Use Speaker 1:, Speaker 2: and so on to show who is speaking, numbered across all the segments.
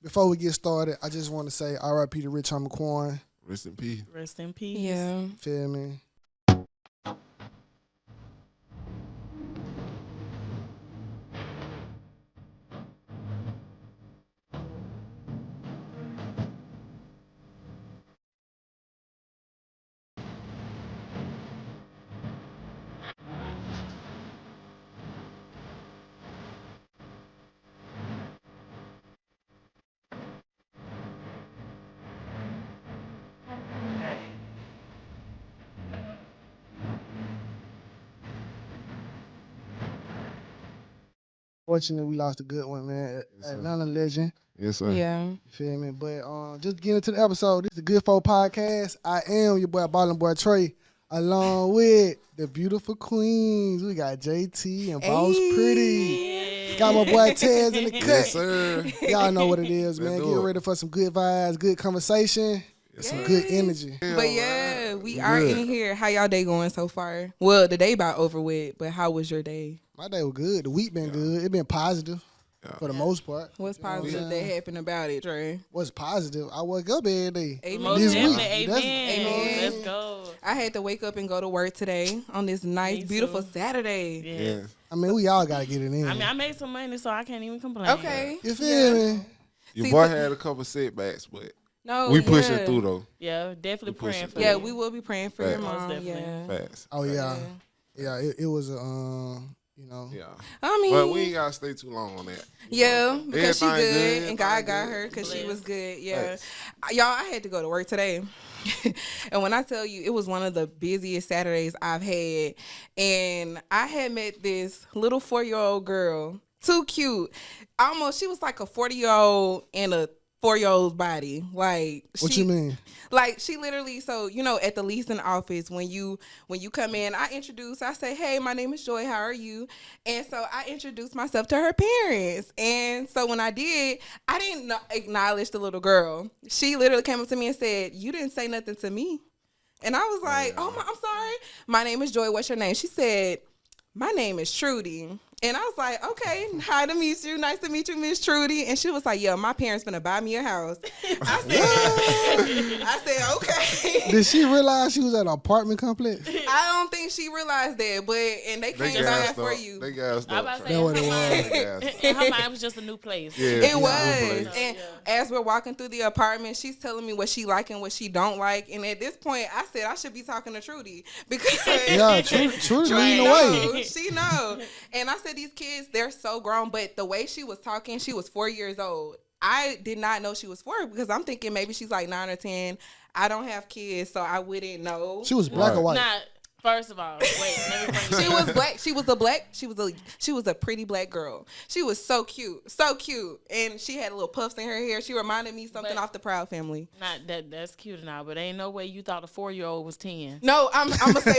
Speaker 1: before we get started, I just want to say R.I.P. to Rich Homie Quan.
Speaker 2: Rest in peace.
Speaker 3: Rest in peace.
Speaker 4: Yeah.
Speaker 1: Feel me? Fortunately, we lost a good one, man.
Speaker 2: Yes, sir.
Speaker 1: Atlanta legend.
Speaker 2: Yes, sir.
Speaker 4: Yeah.
Speaker 1: You feel me? But just getting into the episode. This is the Good Folk Podcast. I am your boy, Ballin' Boy Trey, along with the beautiful queens. We got JT and Boss Pretty. Got my boy Tez in the cut.
Speaker 2: Yes, sir.
Speaker 1: Y'all know what it is, man.
Speaker 2: Let's
Speaker 1: Get
Speaker 2: do it.
Speaker 1: ready for some good vibes, good conversation,
Speaker 2: Yes,
Speaker 1: some
Speaker 2: sir.
Speaker 1: good energy.
Speaker 4: But yeah, we are
Speaker 2: good.
Speaker 4: in here. How y'all day going so far? Well, the day about over with, but how was your day?
Speaker 1: My day was good. The week been good. It been positive for the most part.
Speaker 4: What's
Speaker 1: You know what I'm
Speaker 4: positive that
Speaker 1: saying?
Speaker 4: happened about it, Trey?
Speaker 1: What's positive? I woke up every day.
Speaker 4: Amen.
Speaker 3: Most
Speaker 1: This
Speaker 3: definitely.
Speaker 1: week,
Speaker 3: Amen.
Speaker 4: Amen.
Speaker 3: Let's go.
Speaker 4: I had to wake up and go to work today on this nice,
Speaker 3: Me
Speaker 4: beautiful
Speaker 3: too.
Speaker 4: Saturday.
Speaker 3: Yes.
Speaker 2: Yeah.
Speaker 1: I mean, we all got to get it in.
Speaker 3: I mean, I made some money, so I can't even complain.
Speaker 4: Okay.
Speaker 1: You feel me?
Speaker 2: Your
Speaker 4: See,
Speaker 2: boy
Speaker 4: so-
Speaker 2: had a couple setbacks, but
Speaker 4: No,
Speaker 2: we pushing
Speaker 4: yeah.
Speaker 2: through though.
Speaker 3: Yeah, definitely
Speaker 2: We pushing
Speaker 3: praying for
Speaker 2: through.
Speaker 4: Yeah,
Speaker 3: you.
Speaker 4: we will be praying for
Speaker 2: Facts.
Speaker 4: your
Speaker 3: Most
Speaker 4: mom.
Speaker 3: definitely.
Speaker 4: Yeah.
Speaker 2: Facts.
Speaker 1: Oh, yeah. Yeah, it was a, you know.
Speaker 2: Yeah.
Speaker 4: I mean,
Speaker 2: But we ain't gotta stay too long on that.
Speaker 4: yeah, because she
Speaker 2: Everything
Speaker 4: good,
Speaker 2: good,
Speaker 4: and God
Speaker 2: everything
Speaker 4: got
Speaker 2: good.
Speaker 4: her because she
Speaker 3: Bless.
Speaker 4: was good. Yeah,
Speaker 2: Facts.
Speaker 4: y'all, I had to go to work today, and when I tell you, it was one of the busiest Saturdays I've had, and I had met this little 4-year-old girl, too cute, almost. She was like a 40-year-old in a 4-year-old's body. Like,
Speaker 1: What you mean?
Speaker 4: Like, she literally, so, you know, at the leasing office, when you come in, I say, hey, my name is Joy, how are you? And so I introduced myself to her parents. And so when I did, I didn't acknowledge the little girl. She literally came up to me and said, you didn't say nothing to me. And I was like, I'm sorry. My name is Joy, what's your name? She said, my name is Trudy. And I was like, okay, hi to meet you. Nice to meet you, Miss Trudy. And she was like, yeah, my parents finna buy me a house. I said, okay.
Speaker 1: Did she realize she was at an apartment complex?
Speaker 4: I don't think she realized that, and they
Speaker 2: They
Speaker 4: came by
Speaker 2: gassed
Speaker 4: for
Speaker 2: up.
Speaker 4: you.
Speaker 2: They gassed
Speaker 3: I
Speaker 2: up.
Speaker 3: about to
Speaker 2: Trey.
Speaker 3: say,
Speaker 1: That what it
Speaker 3: in her
Speaker 1: was.
Speaker 2: They
Speaker 3: mind-
Speaker 2: gassed up.
Speaker 3: in her mind, it was just a new place.
Speaker 2: Yeah.
Speaker 4: It
Speaker 2: Yeah.
Speaker 4: was.
Speaker 3: So,
Speaker 4: And
Speaker 3: yeah.
Speaker 4: as we're walking through the apartment, she's telling me what she like and what she don't like. And at this point, I said I should be talking to Trudy because
Speaker 1: Yeah, Trudy
Speaker 4: Trudy
Speaker 1: leading the way.
Speaker 4: know. She know. And I said, these kids, they're so grown. But the way she was talking, she was 4 years old. I did not know she was 4 because I'm thinking maybe she's like 9 or 10. I don't have kids, so I wouldn't know.
Speaker 1: She was black or
Speaker 2: Right.
Speaker 1: white?
Speaker 3: Not first of all. Wait, let me bring
Speaker 4: She
Speaker 3: you
Speaker 4: was black. She was a pretty black girl. She was so cute, and she had little puffs in her hair. She reminded me something
Speaker 3: But-
Speaker 4: off the Proud Family.
Speaker 3: Not that. That's cute now, but ain't no way you thought a 4-year-old was 10.
Speaker 4: No, I'm gonna say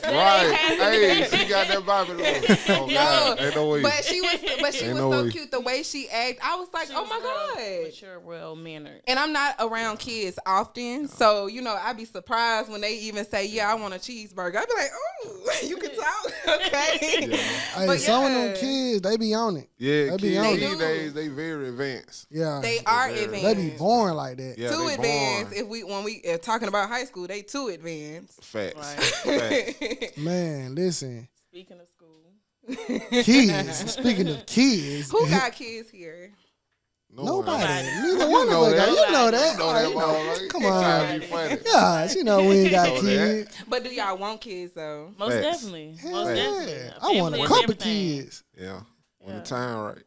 Speaker 2: Right. Hey, she got that Bobby look. Oh, God. Ain't no way.
Speaker 4: but she was
Speaker 2: Ain't
Speaker 4: so
Speaker 2: no way.
Speaker 4: cute. The way she acted, I was like, oh my god.
Speaker 3: Mature, well mannered.
Speaker 4: And I'm not around kids often, so you know I'd be surprised when they even say, "Yeah, I want a cheeseburger." I'd be like, "Oh, you can talk, okay?"
Speaker 2: Yeah.
Speaker 1: Hey,
Speaker 4: But
Speaker 1: some of
Speaker 4: yeah.
Speaker 1: them kids, they be on it.
Speaker 2: Yeah,
Speaker 1: They be
Speaker 2: kids
Speaker 1: on
Speaker 4: it.
Speaker 2: these days, they very advanced.
Speaker 1: Yeah.
Speaker 4: They are
Speaker 2: They
Speaker 4: advanced.
Speaker 1: They be born like that.
Speaker 2: Yeah,
Speaker 4: Too
Speaker 2: they
Speaker 4: advanced.
Speaker 2: born.
Speaker 4: When we are talking about high school, they too advanced.
Speaker 2: Facts.
Speaker 3: Right.
Speaker 2: Facts.
Speaker 1: Man, listen.
Speaker 3: Speaking of school,
Speaker 1: Kids. Speaking of kids.
Speaker 4: Who got kids here?
Speaker 1: Nobody.
Speaker 3: Nobody.
Speaker 1: Neither one of
Speaker 2: know
Speaker 1: us got.
Speaker 2: that.
Speaker 1: You know that.
Speaker 2: You know
Speaker 1: Oh,
Speaker 2: that,
Speaker 1: you know.
Speaker 2: motherfucker.
Speaker 1: Come
Speaker 2: He trying
Speaker 1: on.
Speaker 2: to be funny.
Speaker 1: Yeah, she know we ain't got
Speaker 2: Know that.
Speaker 1: kids.
Speaker 4: But do y'all want kids though?
Speaker 3: most
Speaker 2: Facts.
Speaker 3: definitely,
Speaker 1: Hell
Speaker 3: most definitely.
Speaker 1: yeah.
Speaker 3: A
Speaker 1: I want
Speaker 3: family
Speaker 1: a
Speaker 3: is
Speaker 1: couple
Speaker 3: everything.
Speaker 1: kids.
Speaker 2: Yeah. When
Speaker 3: Yeah.
Speaker 2: the time right.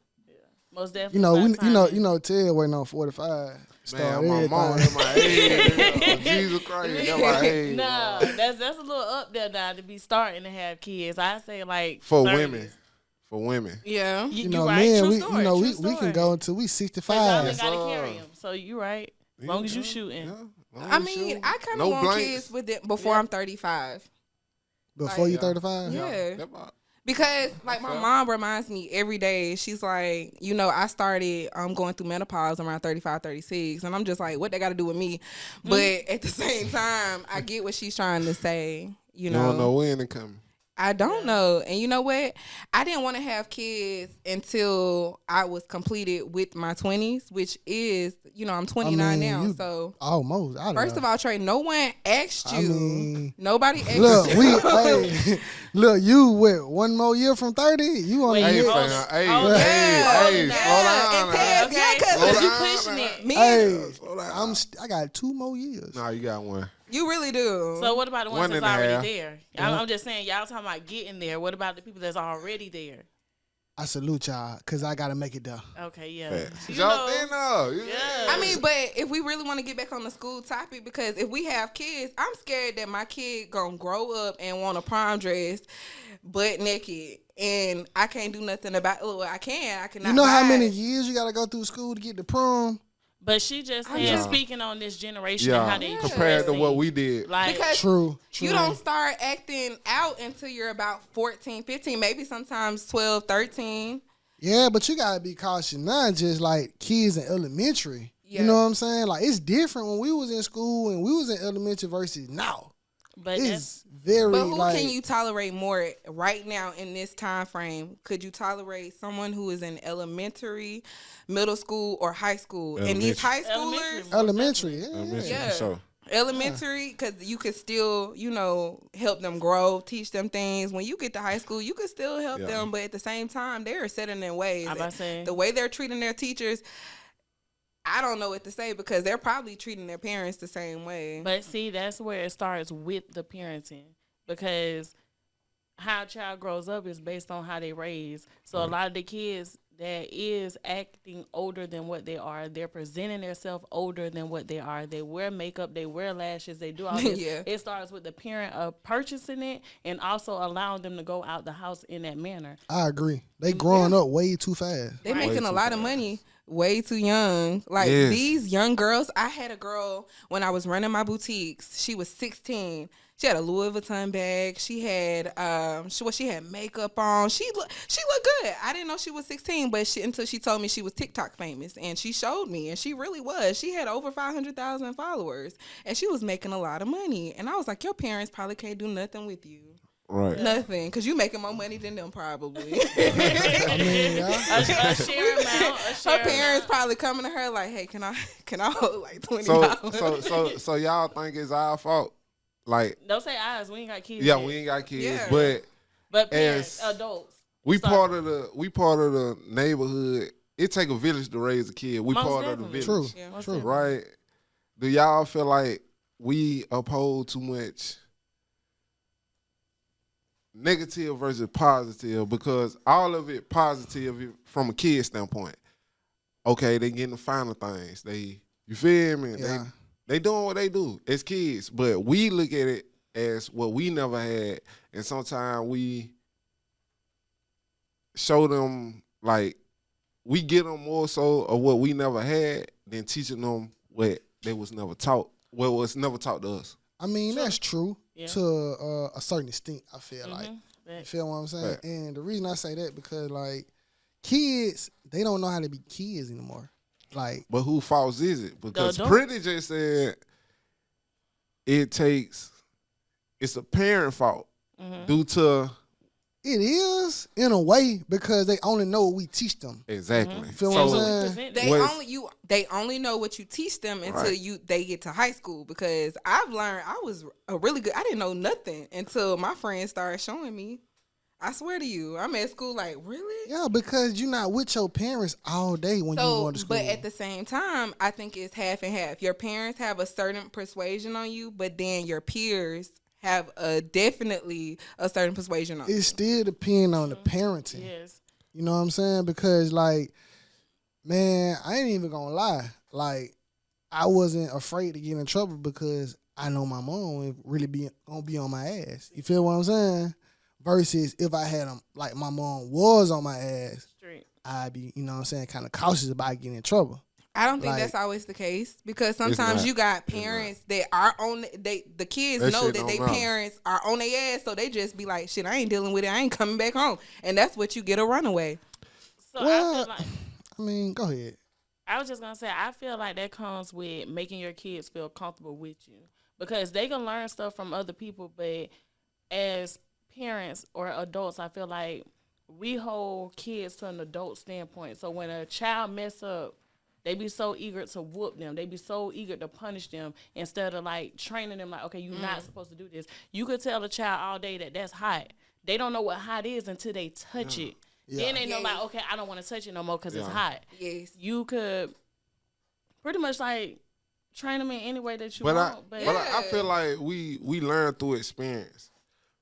Speaker 3: Most definitely.
Speaker 1: You know,
Speaker 3: by
Speaker 1: we,
Speaker 3: the time
Speaker 1: you know, Ted waiting on 45.
Speaker 2: Man,
Speaker 1: Start
Speaker 2: my mom,
Speaker 1: everything.
Speaker 2: that's my age. Oh, Jesus Christ, that's my age.
Speaker 3: No, that's a little up there now to be starting to have kids. I say like
Speaker 2: For
Speaker 3: 30s.
Speaker 2: women. For women.
Speaker 4: Yeah.
Speaker 1: You know,
Speaker 3: right.
Speaker 1: man,
Speaker 3: True
Speaker 1: we,
Speaker 3: story,
Speaker 1: you know,
Speaker 3: true
Speaker 1: we
Speaker 3: story.
Speaker 1: can go until we
Speaker 3: 'Cause y'all
Speaker 1: 65.
Speaker 3: ain't gotta
Speaker 2: Yes,
Speaker 3: carry
Speaker 2: sir.
Speaker 3: them, so you right. As long as you shooting.
Speaker 4: I mean, I kind of want kids with it before I'm 35.
Speaker 1: Before you 35?
Speaker 4: Yeah.
Speaker 2: That about-
Speaker 4: Because like my
Speaker 2: Okay.
Speaker 4: mom reminds me every day, she's like, you know, I started going through menopause around 35, 36. And I'm just like, what they got to do with me? But at the same time, I get what she's trying to say, you
Speaker 2: You
Speaker 4: know.
Speaker 2: don't know when it coming.
Speaker 4: I don't know. And you know what? I didn't want to have kids until I was completed with my 20s, which is, I'm 29 now. So
Speaker 1: almost.
Speaker 4: First of all, Trey, no one asked you.
Speaker 1: I mean,
Speaker 4: nobody asked
Speaker 1: look,
Speaker 4: you.
Speaker 1: Look, you with one more year from 30? You on the
Speaker 2: Hey,
Speaker 1: hit.
Speaker 2: slow down.
Speaker 4: Because
Speaker 3: you pushing it.
Speaker 1: Hey, I got 2 more years.
Speaker 2: Nah, you got one.
Speaker 4: You really do.
Speaker 3: So what about the ones
Speaker 2: One
Speaker 3: that's
Speaker 2: and a half.
Speaker 3: already there? I'm just saying, y'all talking about getting there. What about the people that's already there?
Speaker 1: I salute y'all because I got to make it there.
Speaker 3: Okay, yeah.
Speaker 2: Y'all thin though.
Speaker 3: Yeah.
Speaker 4: I mean, but if we really want to get back on the school topic, because if we have kids, I'm scared that my kid gonna grow up and want a prom dress butt naked. And I can't do nothing about it. Well, I cannot.
Speaker 1: You know how many years you got to go through school to get to prom?
Speaker 3: But she just saying, speaking on this generation and how they
Speaker 2: compared to what we did.
Speaker 3: Like,
Speaker 4: because
Speaker 1: true.
Speaker 4: You don't start acting out until you're about 14, 15, maybe sometimes 12, 13.
Speaker 1: Yeah, but you got to be cautious. Not just like kids in elementary.
Speaker 4: Yeah.
Speaker 1: You know what I'm saying? Like, it's different when we was in school and we was in elementary versus now.
Speaker 3: But
Speaker 1: it's very
Speaker 4: But who
Speaker 1: like,
Speaker 4: can you tolerate more right now in this time frame? Could you tolerate someone who is in elementary, middle school, or high school? And these high schoolers,
Speaker 1: elementary,
Speaker 4: yeah.
Speaker 2: Sure.
Speaker 4: Elementary, because you could still, help them grow, teach them things. When you get to high school, you could still help them, but at the same time, they are set in their ways. The way they're treating their teachers, I don't know what to say, because they're probably treating their parents the same way.
Speaker 3: But see, that's where it starts with the parenting, because how a child grows up is based on how they raise. So a lot of the kids that is acting older than what they are, they're presenting themselves older than what they are. They wear makeup, they wear lashes, they do all this. It starts with the parent of purchasing it and also allowing them to go out the house in that manner.
Speaker 1: I agree. They growing up way too fast.
Speaker 4: They making a lot of money way too young. Like these young girls, I had a girl when I was running my boutiques. She was 16. She had a Louis Vuitton bag. She had she had makeup on. She looked good. I didn't know she was 16, but until she told me she was TikTok famous, and she showed me, and she really was. She had over 500,000 followers, and she was making a lot of money. And I was like, your parents probably can't do nothing with you.
Speaker 2: Right.
Speaker 4: Nothing, because you making more money than them probably.
Speaker 1: I mean,
Speaker 3: a share amount.
Speaker 4: Her parents probably coming to her like, hey, can I hold like $20?
Speaker 2: So y'all think it's our fault? Like,
Speaker 3: don't say ours. We ain't got kids.
Speaker 2: Yeah,
Speaker 3: yet.
Speaker 2: we ain't got kids,
Speaker 3: but parents, adults.
Speaker 2: We part of the neighborhood. It take a village to raise a kid. We
Speaker 3: Most
Speaker 2: part
Speaker 3: definitely.
Speaker 2: of the village.
Speaker 1: True.
Speaker 2: Right? Do y'all feel like we uphold too much negative versus positive? Because all of it positive from a kid standpoint. Okay, they getting the final things. You feel me?
Speaker 1: Yeah.
Speaker 2: They doing what they do as kids, but we look at it as what we never had, and sometimes we show them, like, we get them more so of what we never had than teaching them what they was never taught, what was never taught to us.
Speaker 1: I mean, that's true to a certain extent, I feel like. You feel what I'm saying?
Speaker 2: Right.
Speaker 1: And the reason I say that, because, like, kids, they don't know how to be kids anymore. Like,
Speaker 2: but who fault is it? Because
Speaker 3: adults.
Speaker 2: Pretty just said it's a parent fault due to.
Speaker 1: it is in a way, because they only know what we teach them.
Speaker 2: Exactly.
Speaker 1: Feel what I'm saying?
Speaker 4: They only know what you teach them until they get to high school. Because I've learned, I was I didn't know nothing until my friends started showing me. I swear to you, I'm at school like, really?
Speaker 1: Yeah, because you're not with your parents all day when you go to school.
Speaker 4: But at the same time, I think it's half and half. Your parents have a certain persuasion on you, but then your peers have definitely a certain persuasion on you.
Speaker 1: It still depends on the parenting.
Speaker 3: Yes.
Speaker 1: You know what I'm saying? Because, like, man, I ain't even gonna lie. Like, I wasn't afraid to get in trouble because I know my mom would really gonna be on my ass. You feel what I'm saying? Versus if I had them, like, my mom was on my ass, I'd be, you know what I'm saying, kind of cautious about getting in trouble.
Speaker 4: I don't think that's always the case, because sometimes you got parents that are on the kids know that their parents are on their ass, so they just be like, shit, I ain't dealing with it, I ain't coming back home, and that's what you get a runaway.
Speaker 3: So I feel like,
Speaker 1: I mean, go ahead.
Speaker 3: I was just gonna say, I feel like that comes with making your kids feel comfortable with you, because they can learn stuff from other people, but as parents or adults, I feel like we hold kids to an adult standpoint. So when a child mess up, they be so eager to whoop them. They be so eager to punish them instead of like training them like, okay, you're not supposed to do this. You could tell a child all day that that's hot. They don't know what hot is until they touch it.
Speaker 1: Yeah.
Speaker 3: Then they know like, okay, I don't want to touch it no more because it's hot.
Speaker 4: Yes.
Speaker 3: You could pretty much like train them in any way that you
Speaker 2: But
Speaker 3: want.
Speaker 2: I feel like we learn through experience,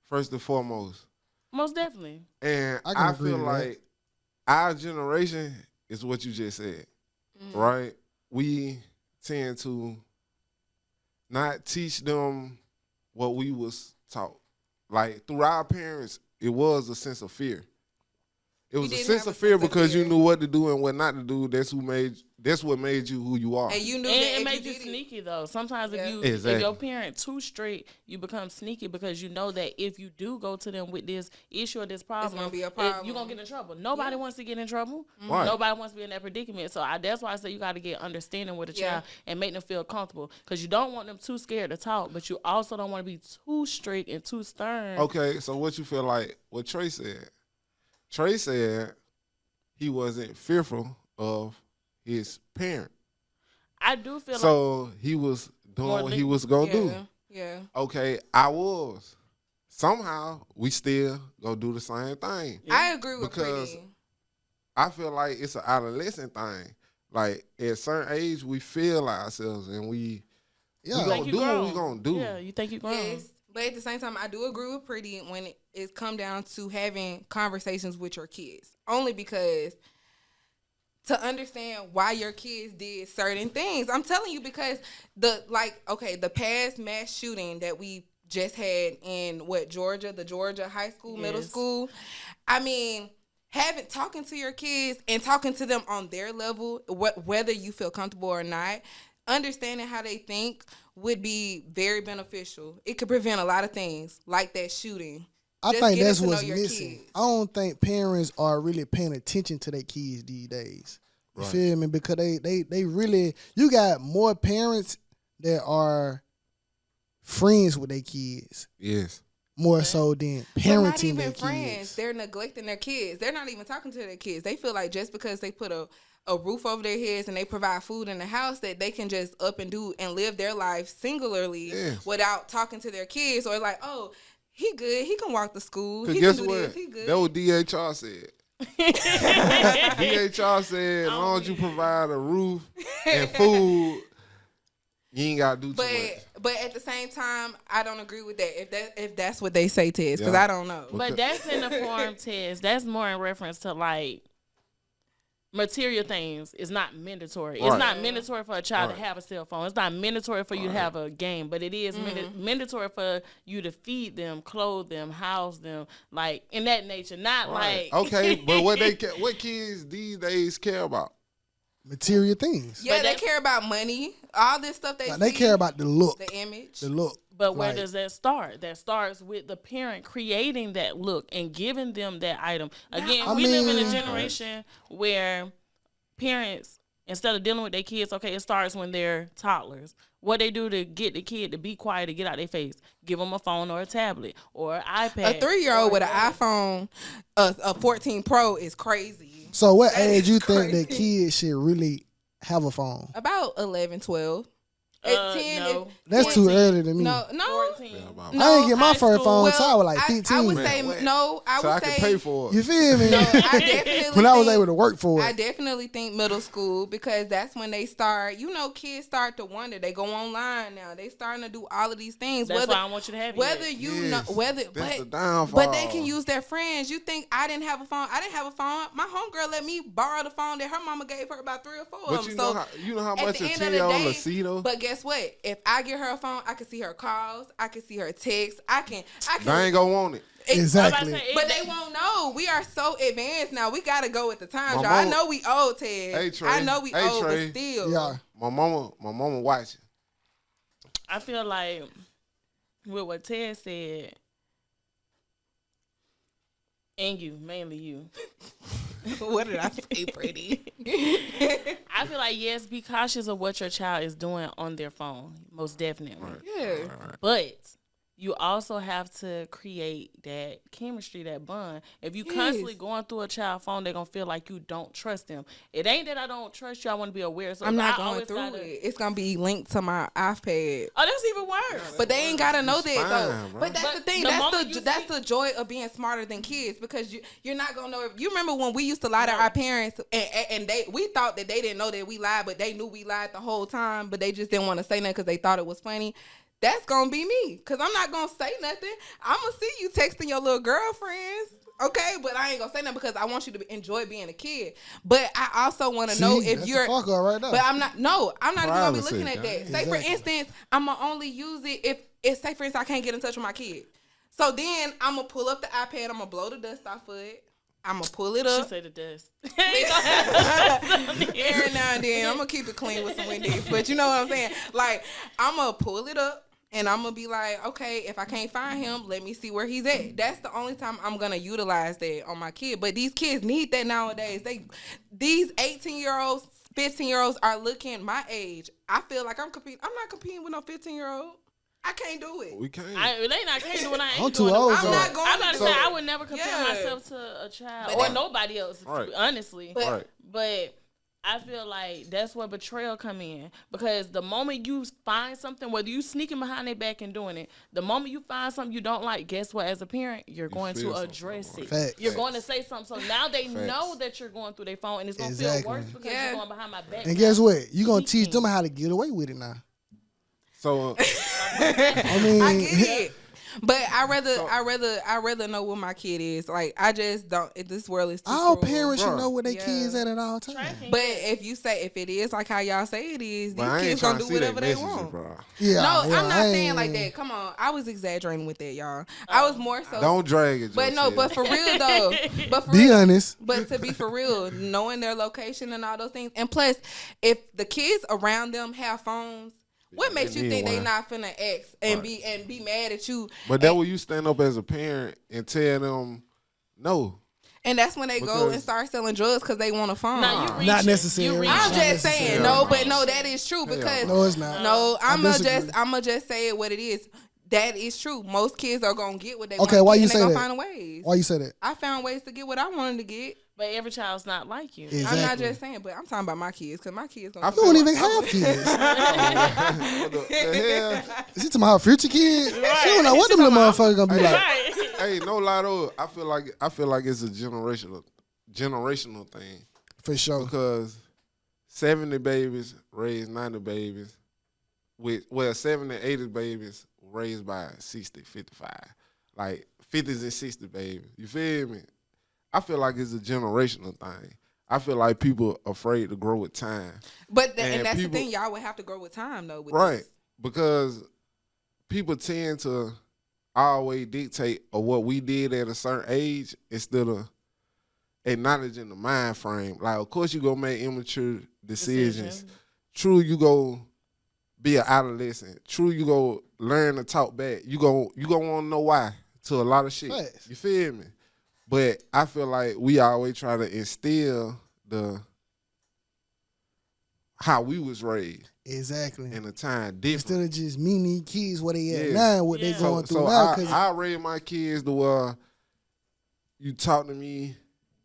Speaker 2: first and foremost.
Speaker 3: Most definitely.
Speaker 2: And
Speaker 1: I can
Speaker 2: I
Speaker 1: agree
Speaker 2: feel
Speaker 1: with that.
Speaker 2: like our generation is what you just said, right? We tend to not teach them what we was taught. Like through our parents, it was a sense of fear. It was a
Speaker 4: didn't
Speaker 2: sense
Speaker 4: have a
Speaker 2: of fear
Speaker 4: sense of
Speaker 2: because you
Speaker 4: fear.
Speaker 2: knew what to do and what not to do. That's what made you who you are.
Speaker 4: And you knew
Speaker 3: And
Speaker 4: that
Speaker 3: it
Speaker 4: if
Speaker 3: made you
Speaker 4: did it-
Speaker 3: sneaky though. Sometimes
Speaker 4: Yeah.
Speaker 3: if
Speaker 2: Exactly.
Speaker 3: your parent too straight, you become sneaky because you know that if you do go to them with this issue or this problem,
Speaker 4: gonna be a problem.
Speaker 3: you're gonna get in trouble. Nobody wants to get in trouble.
Speaker 2: Right.
Speaker 3: Nobody wants to be in that predicament. So that's why I say you got to get understanding with a
Speaker 4: Yeah.
Speaker 3: child and make them feel comfortable because you don't want them too scared to talk, but you also don't want to be too strict and too stern.
Speaker 2: Okay, so what you feel like what Trey said? Trey said he wasn't fearful of his parent.
Speaker 3: I do feel like
Speaker 2: So he was doing
Speaker 3: More
Speaker 2: what he
Speaker 3: legal.
Speaker 2: was going to
Speaker 4: Yeah.
Speaker 2: do.
Speaker 4: Yeah.
Speaker 2: Okay, I was. Somehow, we still go do the same thing.
Speaker 4: I agree with
Speaker 2: Because-
Speaker 4: Pretty.
Speaker 2: I feel like it's an adolescent thing. Like, at a certain age, we feel ourselves and we
Speaker 1: Yeah.
Speaker 2: gonna
Speaker 3: think you
Speaker 2: do what we
Speaker 3: grown.
Speaker 2: gonna do.
Speaker 3: Yeah, you think you grown.
Speaker 4: Yes. But at the same time, I do agree with Pretty when it come down to having conversations with your kids. Only because to understand why your kids did certain things. I'm telling you because the past mass shooting that we just had in Georgia, the Georgia high school, middle
Speaker 3: Yes.
Speaker 4: school. I mean, talking to your kids and talking to them on their level, whether you feel comfortable or not, understanding how they think would be very beneficial. It could prevent a lot of things like that shooting.
Speaker 1: I
Speaker 4: Just
Speaker 1: think
Speaker 4: getting
Speaker 1: that's
Speaker 4: to know
Speaker 1: what's
Speaker 4: your
Speaker 1: missing.
Speaker 4: kids.
Speaker 1: I don't think parents are really paying attention to their kids these days. You
Speaker 2: Right.
Speaker 1: feel me? Because they really, you got more parents that are friends with their kids
Speaker 2: Yes.
Speaker 1: more so than
Speaker 4: They're
Speaker 1: parenting
Speaker 4: not even
Speaker 1: their
Speaker 4: friends.
Speaker 1: kids.
Speaker 4: They're neglecting their kids. They're not even talking to their kids. They feel like just because they put a roof over their heads and they provide food in the house that they can just up and do and live their life singularly
Speaker 2: Yes.
Speaker 4: without talking to their kids or like, oh, he good. He can walk to school.
Speaker 2: Cause
Speaker 4: He
Speaker 2: guess
Speaker 4: can do
Speaker 2: what?
Speaker 4: this. He good.
Speaker 2: That what DHR said. DHR said, as long as you provide a roof and food, you ain't gotta do too much.
Speaker 4: But at the same time, I don't agree with that. If that's what they say, Tess, because
Speaker 2: Yeah.
Speaker 4: I don't know.
Speaker 3: But that's in the form test. That's more in reference to like material things. It's not mandatory. It's
Speaker 2: Right.
Speaker 3: not mandatory for a child
Speaker 2: Right.
Speaker 3: to have a cell phone. It's not mandatory for you to have a game, but it is mandatory for you to feed them, clothe them, house them, like in that nature. Not
Speaker 2: Right.
Speaker 3: like
Speaker 2: Okay, but what kids these days care about?
Speaker 1: Material things.
Speaker 4: Yeah,
Speaker 3: But
Speaker 4: they
Speaker 3: that-
Speaker 4: care about money, all this stuff
Speaker 1: Like, they
Speaker 4: see,
Speaker 1: care about the look.
Speaker 4: the image.
Speaker 1: The look.
Speaker 3: But where
Speaker 1: Like,
Speaker 3: does that start? That starts with the parent creating that look and giving them that item. Again,
Speaker 1: I
Speaker 3: we live in
Speaker 1: mean-
Speaker 3: a generation where parents, instead of dealing with their kids, okay, it starts when they're toddlers. What they do to get the kid to be quiet, to get out their face, give them a phone or a tablet or an iPad.
Speaker 4: A 3-year-old with an
Speaker 3: iPhone.
Speaker 4: iPhone, a 14 Pro is crazy.
Speaker 1: So what
Speaker 4: That
Speaker 1: age
Speaker 4: is
Speaker 1: you think that
Speaker 4: crazy.
Speaker 1: kids should really have a phone?
Speaker 4: About 11, 12. At 10,
Speaker 3: no.
Speaker 1: That's too
Speaker 3: 14.
Speaker 1: early to me.
Speaker 4: No.
Speaker 2: 14.
Speaker 1: I ain't get my
Speaker 3: high
Speaker 1: first
Speaker 3: school.
Speaker 1: phone until I was
Speaker 4: Well,
Speaker 1: like 15.
Speaker 4: I would
Speaker 2: Man,
Speaker 4: say
Speaker 2: what?
Speaker 4: no. I
Speaker 2: So
Speaker 4: would
Speaker 2: I
Speaker 4: say
Speaker 2: can pay for
Speaker 1: You
Speaker 2: it.
Speaker 1: feel me?
Speaker 4: No, I definitely
Speaker 1: when I was
Speaker 4: think-
Speaker 1: able to work for
Speaker 4: I
Speaker 1: it.
Speaker 4: definitely think middle school because that's when they start. Kids start to wonder. They go online now. They starting to do all of these things.
Speaker 3: That's why I want you to have it.
Speaker 4: whether you know
Speaker 2: Yes,
Speaker 4: whether
Speaker 2: that's the
Speaker 4: but
Speaker 2: downfall.
Speaker 4: but they can use their friends. You think I didn't have a phone? I didn't have a phone. My homegirl let me borrow the phone that her mama gave her about 3 or 4
Speaker 2: But
Speaker 4: of
Speaker 2: you
Speaker 4: them.
Speaker 2: know how
Speaker 4: at
Speaker 2: much
Speaker 4: the
Speaker 2: a
Speaker 4: end of
Speaker 2: 10-year-old
Speaker 4: the day-
Speaker 2: will see though?
Speaker 4: But guess what? If I get her a phone, I can see her calls. I can see her texts. I can.
Speaker 2: They ain't gonna want it.
Speaker 1: Exactly.
Speaker 4: But they won't know. We are so advanced now. We gotta go with the times,
Speaker 2: My
Speaker 4: y'all. I
Speaker 2: mama-
Speaker 4: know we old, Ted.
Speaker 2: Hey, Trey.
Speaker 4: I know we
Speaker 2: Hey,
Speaker 4: old,
Speaker 2: Trey.
Speaker 4: but still.
Speaker 1: Yeah.
Speaker 2: My mama watching.
Speaker 3: I feel like with what Ted said, and you, mainly you,
Speaker 4: What did I say, Pretty?
Speaker 3: I feel like, yes, be cautious of what your child is doing on their phone, most definitely.
Speaker 4: Yeah.
Speaker 3: But you also have to create that chemistry, that bond. If you constantly going through a child phone, they're going to feel like you don't trust them. It ain't that I don't trust you. I want to be aware. So
Speaker 4: I'm not going through it. It's going to be linked to my iPad.
Speaker 3: Oh, that's even worse.
Speaker 4: But they ain't got to know that, though.
Speaker 2: Bro.
Speaker 4: But that's the thing. That's the joy of being smarter than kids, because you're not going to know. You remember when we used to lie to our parents, and we thought that they didn't know that we lied, but they knew we lied the whole time, but they just didn't want to say nothing because they thought it was funny. That's going to be me, because I'm not going to say nothing. I'm going to see you texting your little girlfriends, okay? But I ain't going to say nothing because I want you to enjoy being a kid. But I also want to know if you're...
Speaker 1: Right there.
Speaker 4: But I'm not even going to be looking at that.
Speaker 1: Exactly.
Speaker 4: Say, for instance, I'm going to only use it if, say, for instance, I can't get in touch with my kid. So then I'm going to pull up the iPad. I'm going to blow the dust off of it. I'm going to pull it up.
Speaker 3: She said the dust.
Speaker 4: Every now and then, I'm going to keep it clean with some Wendy's. But you know what I'm saying? Like, I'm going to pull it up. And I'm going to be like, okay, if I can't find him, let me see where he's at. That's the only time I'm going to utilize that on my kid. But these kids need that nowadays. These 18-year-olds, 15-year-olds are looking my age. I feel like I'm not competing with no 15-year-old. I can't do it.
Speaker 2: We can't.
Speaker 3: They not can't do it. I ain't
Speaker 1: I'm too
Speaker 3: doing
Speaker 1: old.
Speaker 3: it.
Speaker 4: I'm not going
Speaker 3: I'm not
Speaker 4: to
Speaker 3: saying
Speaker 4: do it.
Speaker 3: I would never compare myself to a child
Speaker 4: But
Speaker 3: or nobody else,
Speaker 2: Right.
Speaker 3: honestly.
Speaker 2: Right.
Speaker 3: But I feel like that's where betrayal come in, because the moment you find something, whether you sneaking behind their back and doing it, the moment you find something you don't like, guess what? As a parent, you're going to
Speaker 2: feel
Speaker 3: address
Speaker 2: something.
Speaker 3: it.
Speaker 1: Facts.
Speaker 3: You're going to say something. So now they
Speaker 2: Facts.
Speaker 3: know that you're going through their phone, and it's going to
Speaker 1: Exactly.
Speaker 3: feel worse because you're going behind my back.
Speaker 1: And guess what? You're going to teach
Speaker 3: Sneaking.
Speaker 1: them how to get away with it now.
Speaker 2: So
Speaker 1: I mean,
Speaker 4: I get it. But I rather know what my kid is. Like, I just don't. This world is too
Speaker 1: all
Speaker 4: cruel.
Speaker 1: parents should
Speaker 2: Bruh.
Speaker 1: know where their
Speaker 4: Yeah.
Speaker 1: kids at all times.
Speaker 3: Tracking.
Speaker 4: But if it is like how y'all say it is,
Speaker 2: but
Speaker 4: these
Speaker 2: I ain't
Speaker 4: kids
Speaker 2: trying
Speaker 4: gonna
Speaker 2: to
Speaker 4: do
Speaker 2: see
Speaker 4: whatever
Speaker 2: that
Speaker 4: they
Speaker 2: messages,
Speaker 4: want.
Speaker 2: bro.
Speaker 1: Yeah,
Speaker 4: No,
Speaker 1: yeah,
Speaker 4: I'm not
Speaker 1: I
Speaker 4: saying
Speaker 1: ain't-
Speaker 4: like that. Come on, I was exaggerating with that, y'all. I was more so.
Speaker 2: Don't drag it.
Speaker 4: But no, but for real though. But for
Speaker 1: Be
Speaker 4: real,
Speaker 1: honest.
Speaker 4: But to be for real, knowing their location and all those things, and plus, if the kids around them have phones, what
Speaker 2: they
Speaker 4: makes you
Speaker 2: need
Speaker 4: think they
Speaker 2: one.
Speaker 4: not finna ask and
Speaker 2: Right.
Speaker 4: be mad at you?
Speaker 2: But that way you stand up as a parent and tell them no.
Speaker 4: And that's when they go and
Speaker 2: Because-
Speaker 4: start selling drugs because they want a phone.
Speaker 3: Now you reaching.
Speaker 1: Not necessary.
Speaker 3: You
Speaker 4: I'm
Speaker 3: reaching.
Speaker 4: just saying,
Speaker 1: necessary.
Speaker 4: no, but no, that is true because
Speaker 1: No, it's not.
Speaker 4: no,
Speaker 1: I
Speaker 4: I'ma
Speaker 1: disagree.
Speaker 4: just say it what it is. That is true. Most kids are gonna get what they
Speaker 1: Okay,
Speaker 4: want
Speaker 1: why
Speaker 4: to
Speaker 1: you
Speaker 4: get, and
Speaker 1: say
Speaker 4: they
Speaker 1: that?
Speaker 4: gonna find ways.
Speaker 1: Why you say that?
Speaker 4: I found ways to get what I wanted to get.
Speaker 3: But every child's not like you.
Speaker 1: Exactly.
Speaker 4: I'm not just saying, but I'm talking about my kids because my kids gonna.
Speaker 2: I
Speaker 1: You don't even have kids.
Speaker 2: What the hell?
Speaker 1: Is he talking about her future kids? She don't know what them little motherfuckers gonna be like.
Speaker 3: Right.
Speaker 2: Hey, no lie though. I feel like it's a generational thing
Speaker 1: For sure.
Speaker 2: because 70 babies raised 90 babies. 70 and 80 babies raised by 60, 55. Like 50s and 60 babies. You feel me? I feel like it's a generational thing. I feel like people afraid to grow with time.
Speaker 4: But
Speaker 2: And
Speaker 4: and that's
Speaker 2: people-
Speaker 4: the thing, y'all would have to grow with time though. With
Speaker 2: Right.
Speaker 4: this.
Speaker 2: Because people tend to always dictate of what we did at a certain age instead of acknowledging the mind frame. Like, of course, you go make immature decisions. True, you go be an adolescent. True, you go learn to talk back. You go want to know why to a lot of shit.
Speaker 1: Facts.
Speaker 2: You feel me? But I feel like we always try to instill how we was raised
Speaker 1: Exactly.
Speaker 2: in a time different.
Speaker 1: Instead of just meeting these kids where they at
Speaker 2: Yeah.
Speaker 1: now, what they
Speaker 3: Yeah.
Speaker 1: going
Speaker 2: So
Speaker 1: through now. Cause
Speaker 2: I raise my kids to where you talk to me,